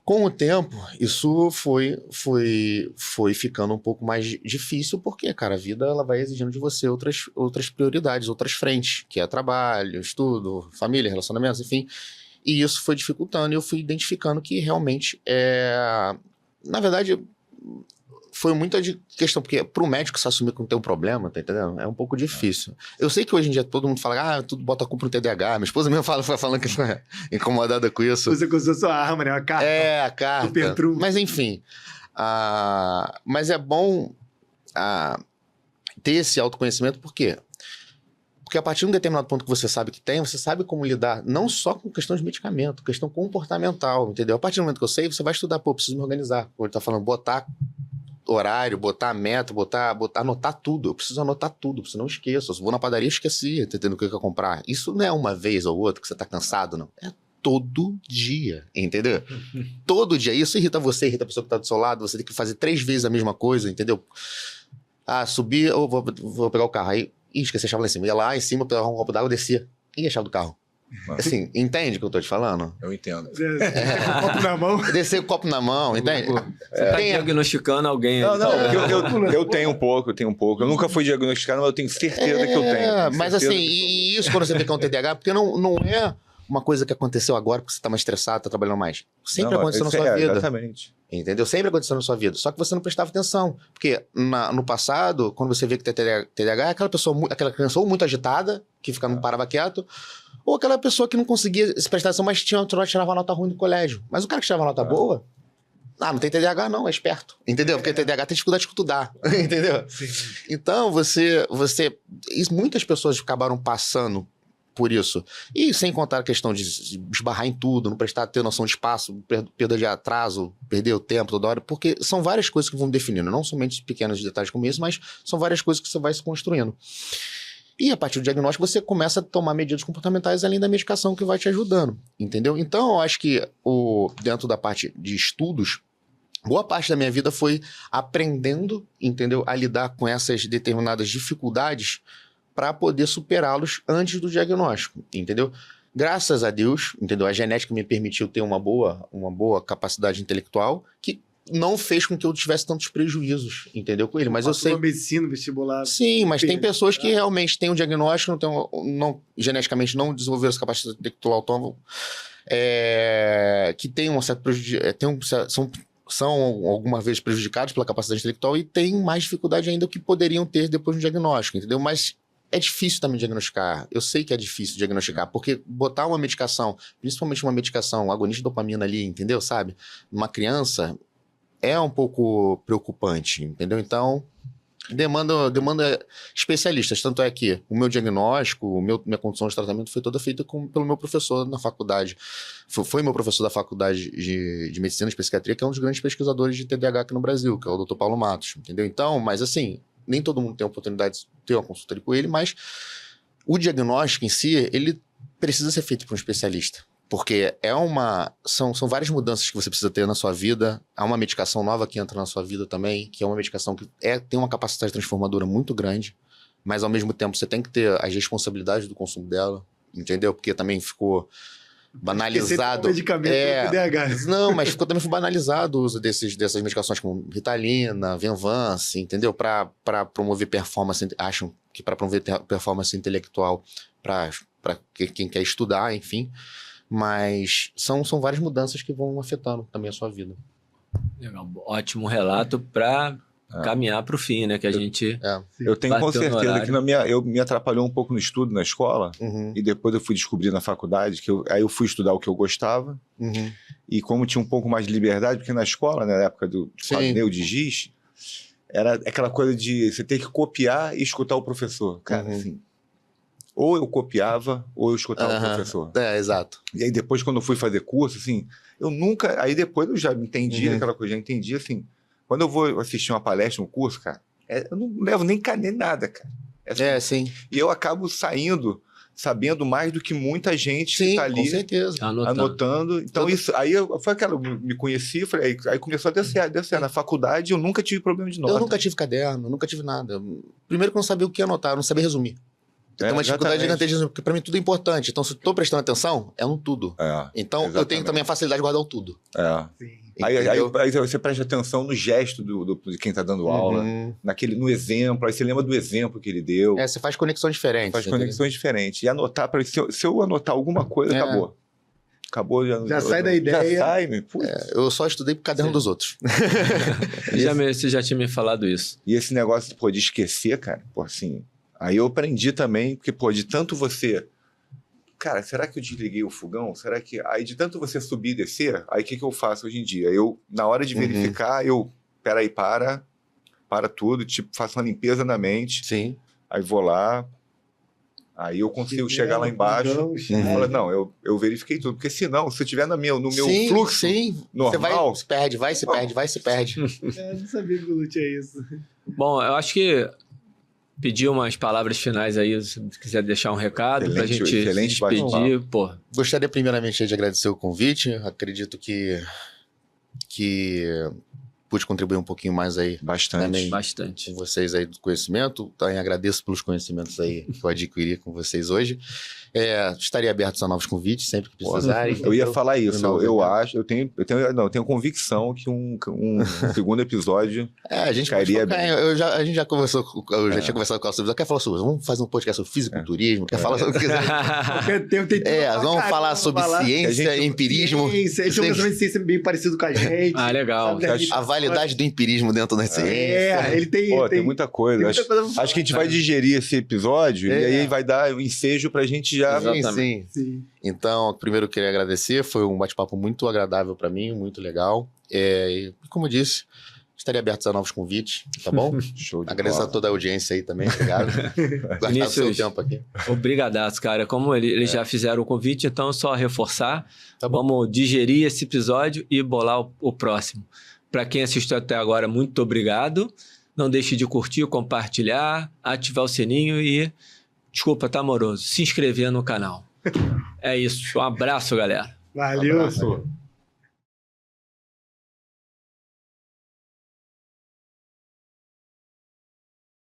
[SPEAKER 3] Com o tempo, isso foi ficando um pouco mais difícil, porque, cara, a vida ela vai exigindo de você outras prioridades, outras frentes, que é trabalho, estudo, família, relacionamentos, enfim. E isso foi dificultando e eu fui identificando que realmente, na verdade, foi muita questão, porque pro médico se assumir que não tem um problema, tá entendendo? É um pouco difícil. Eu sei que hoje em dia todo mundo fala, tudo bota a culpa no TDAH. Minha esposa mesmo foi falando que foi incomodada com isso.
[SPEAKER 2] Você usou sua arma, né? A carta.
[SPEAKER 3] A carta. Mas enfim. Mas é bom ter esse autoconhecimento, por quê? Porque a partir de um determinado ponto que você sabe que tem, você sabe como lidar, não só com questão de medicamento, questão comportamental, entendeu? A partir do momento que eu sei, você vai estudar, preciso me organizar. Como ele tá falando, botar horário, botar meta, anotar tudo. Eu preciso anotar tudo, porque senão eu esqueço. Se eu vou na padaria, eu esqueci, entendendo o que eu ia comprar. Isso não é uma vez ou outra que você tá cansado, não. É todo dia, entendeu? Todo dia. Isso irrita você, irrita a pessoa que tá do seu lado, você tem que fazer 3 vezes a mesma coisa, entendeu? Subir, eu vou pegar o carro. Aí, esqueci a chave lá em cima. Ia lá em cima, pegava um copo d'água, descia. E a chave do carro? Assim, entende o que eu tô te falando?
[SPEAKER 4] Eu entendo.
[SPEAKER 2] O copo na mão.
[SPEAKER 3] Descer o copo na mão, entende?
[SPEAKER 1] Você tá diagnosticando alguém.
[SPEAKER 4] Não, eu tenho um pouco. Eu nunca fui diagnosticado, mas eu tenho certeza que eu tenho.
[SPEAKER 3] Mas assim, e isso quando você vê que é um TDAH, porque não é uma coisa que aconteceu agora porque você tá mais estressado, tá trabalhando mais. Sempre aconteceu na sua vida.
[SPEAKER 4] Exatamente.
[SPEAKER 3] Entendeu? Sempre aconteceu na sua vida. Só que você não prestava atenção. Porque no passado, quando você vê que tem TDAH, é aquela criança ou muito agitada, que não parava quieto, ou aquela pessoa que não conseguia se prestar atenção, mas tirava nota ruim do colégio. Mas o cara que tirava nota boa, não tem TDAH não, é esperto. Entendeu? Porque TDAH tem dificuldade de estudar. Entendeu? Sim. Então, muitas pessoas acabaram passando por isso. E sem contar a questão de esbarrar em tudo, não ter noção de espaço, perda de atraso, perder o tempo toda hora, porque são várias coisas que vão definindo, não somente pequenos detalhes como esse, mas são várias coisas que você vai se construindo. E a partir do diagnóstico você começa a tomar medidas comportamentais além da medicação que vai te ajudando, entendeu? Então eu acho que dentro da parte de estudos, boa parte da minha vida foi aprendendo, entendeu, a lidar com essas determinadas dificuldades para poder superá-los antes do diagnóstico, entendeu? Graças a Deus, entendeu? A genética me permitiu ter uma boa capacidade intelectual que não fez com que eu tivesse tantos prejuízos, entendeu? Com ele, mas eu sei...
[SPEAKER 2] medicina, vestibular...
[SPEAKER 3] Sim, mas tem pessoas que realmente têm um diagnóstico, geneticamente não desenvolveram essa capacidade intelectual tão... que tem um certo prejuízo... São algumas vezes prejudicados pela capacidade intelectual e têm mais dificuldade ainda do que poderiam ter depois do diagnóstico, entendeu? Mas é difícil também diagnosticar. Eu sei que é difícil diagnosticar, porque botar uma medicação, principalmente uma medicação agonista de dopamina ali, entendeu? Sabe? Numa criança é um pouco preocupante, entendeu? Então, demanda especialistas. Tanto é que o meu diagnóstico, minha condição de tratamento foi toda feita pelo meu professor na faculdade. Foi meu professor da faculdade de medicina e psiquiatria, que é um dos grandes pesquisadores de TDAH aqui no Brasil, que é o Dr. Paulo Matos, entendeu? Então, mas assim, nem todo mundo tem a oportunidade de ter uma consultoria com ele, mas o diagnóstico em si, ele precisa ser feito por um especialista. Porque são várias mudanças que você precisa ter na sua vida. Há uma medicação nova que entra na sua vida também, que é uma medicação que tem uma capacidade transformadora muito grande, mas ao mesmo tempo você tem que ter as responsabilidades do consumo dela, entendeu? Porque também ficou banalizado.
[SPEAKER 2] Medicamento TDAH.
[SPEAKER 3] Não, mas também foi banalizado o uso dessas medicações como Ritalina, Venvance, entendeu? Para promover performance, acham que para promover performance intelectual para quem quer estudar, enfim. Mas são várias mudanças que vão afetando também a sua vida.
[SPEAKER 1] Legal, ótimo relato para caminhar para o fim, né? Que a gente...
[SPEAKER 4] Eu tenho com certeza que eu me atrapalhou um pouco no estudo na escola, e depois eu fui descobrir na faculdade, aí eu fui estudar o que eu gostava, e como tinha um pouco mais de liberdade, porque na escola, na época do torneio de giz, era aquela coisa de você ter que copiar e escutar o professor. Cara, assim, ou eu copiava, ou eu escutava o professor.
[SPEAKER 3] Exato.
[SPEAKER 4] E aí depois, quando eu fui fazer curso, assim, eu nunca... Aí depois eu já entendi aquela coisa, já entendi, assim... Quando eu vou assistir uma palestra, um curso, cara, eu não levo nem caneta, nada, cara.
[SPEAKER 3] Sim.
[SPEAKER 4] E eu acabo saindo sabendo mais do que muita gente que tá ali.
[SPEAKER 3] Com certeza.
[SPEAKER 4] Anotando. Então, isso... Aí foi aquela... Eu me conheci, falei, aí começou a descer. Na faculdade, eu nunca tive problema de nota.
[SPEAKER 3] Eu nunca tive caderno, nunca tive nada. Primeiro que eu não sabia o que anotar, eu não sabia resumir. Eu tenho uma dificuldade gigantesca de resumir, porque pra mim tudo é importante. Então, se eu tô prestando atenção, é um tudo. Então, eu tenho também a facilidade de guardar o tudo.
[SPEAKER 2] Sim.
[SPEAKER 4] Aí você presta atenção no gesto de quem tá dando aula, no exemplo, aí você lembra do exemplo que ele deu.
[SPEAKER 3] Você faz conexões diferentes.
[SPEAKER 4] E anotar, se eu anotar alguma coisa, acabou. Acabou.
[SPEAKER 2] Já sai da ideia.
[SPEAKER 4] Já sai,
[SPEAKER 3] eu só estudei pro caderno dos outros.
[SPEAKER 1] Você já tinha me falado isso.
[SPEAKER 4] E esse negócio de esquecer, cara, assim... Aí eu aprendi também, porque, de tanto você... Cara, será que eu desliguei o fogão? Será que... Aí de tanto você subir e descer, aí o que eu faço hoje em dia? Eu, na hora de verificar, peraí, para tudo, faço uma limpeza na mente.
[SPEAKER 3] Sim.
[SPEAKER 4] Aí vou lá, aí eu consigo chegar lá embaixo e falar, não, eu verifiquei tudo. Porque senão, se eu estiver no meu fluxo normal...
[SPEAKER 3] Você vai, se perde.
[SPEAKER 2] Eu não sabia que o Lu tinha isso.
[SPEAKER 1] Bom, eu acho que... Pedir umas palavras finais aí, se quiser deixar um recado pra gente se despedir, pô.
[SPEAKER 3] Gostaria primeiramente de agradecer o convite. Acredito que pude contribuir um pouquinho mais aí.
[SPEAKER 1] Bastante.
[SPEAKER 3] Com vocês aí do conhecimento. Também agradeço pelos conhecimentos aí que eu adquiri com vocês hoje. Estaria aberto a novos convites, sempre que precisarem.
[SPEAKER 4] Eu ia falar isso. Eu tenho convicção que um segundo episódio
[SPEAKER 3] a gente
[SPEAKER 4] cairia bem.
[SPEAKER 3] A gente já conversou, eu já tinha conversado com ela sobre isso. Quer falar sobre isso? Vamos fazer um podcast sobre fisiculturismo? Quer falar sobre o que quiser? Vamos falar sobre ciência, empirismo.
[SPEAKER 2] Ciência bem parecido com a gente.
[SPEAKER 1] Legal.
[SPEAKER 3] A validade do empirismo dentro da ciência.
[SPEAKER 2] Ele
[SPEAKER 4] tem muita coisa. Acho que a gente vai digerir esse episódio e aí vai dar um ensejo pra gente já...
[SPEAKER 3] Sim. Então, primeiro eu queria agradecer, foi um bate-papo muito agradável para mim, muito legal. E, como eu disse, estaria aberto a novos convites, tá bom?
[SPEAKER 4] Show de
[SPEAKER 3] Agradeço
[SPEAKER 4] bola.
[SPEAKER 3] a toda a audiência aí também, obrigado. Guardar o seu tempo aqui.
[SPEAKER 1] Obrigadaço, cara. Como eles já fizeram o convite, então só reforçar. Vamos digerir esse episódio e bolar o próximo. Para quem assistiu até agora, muito obrigado. Não deixe de curtir, compartilhar, ativar o sininho e... Desculpa, tá amoroso. Se inscrever no canal. É isso. Um abraço, galera.
[SPEAKER 2] Valeu.
[SPEAKER 4] Um abraço.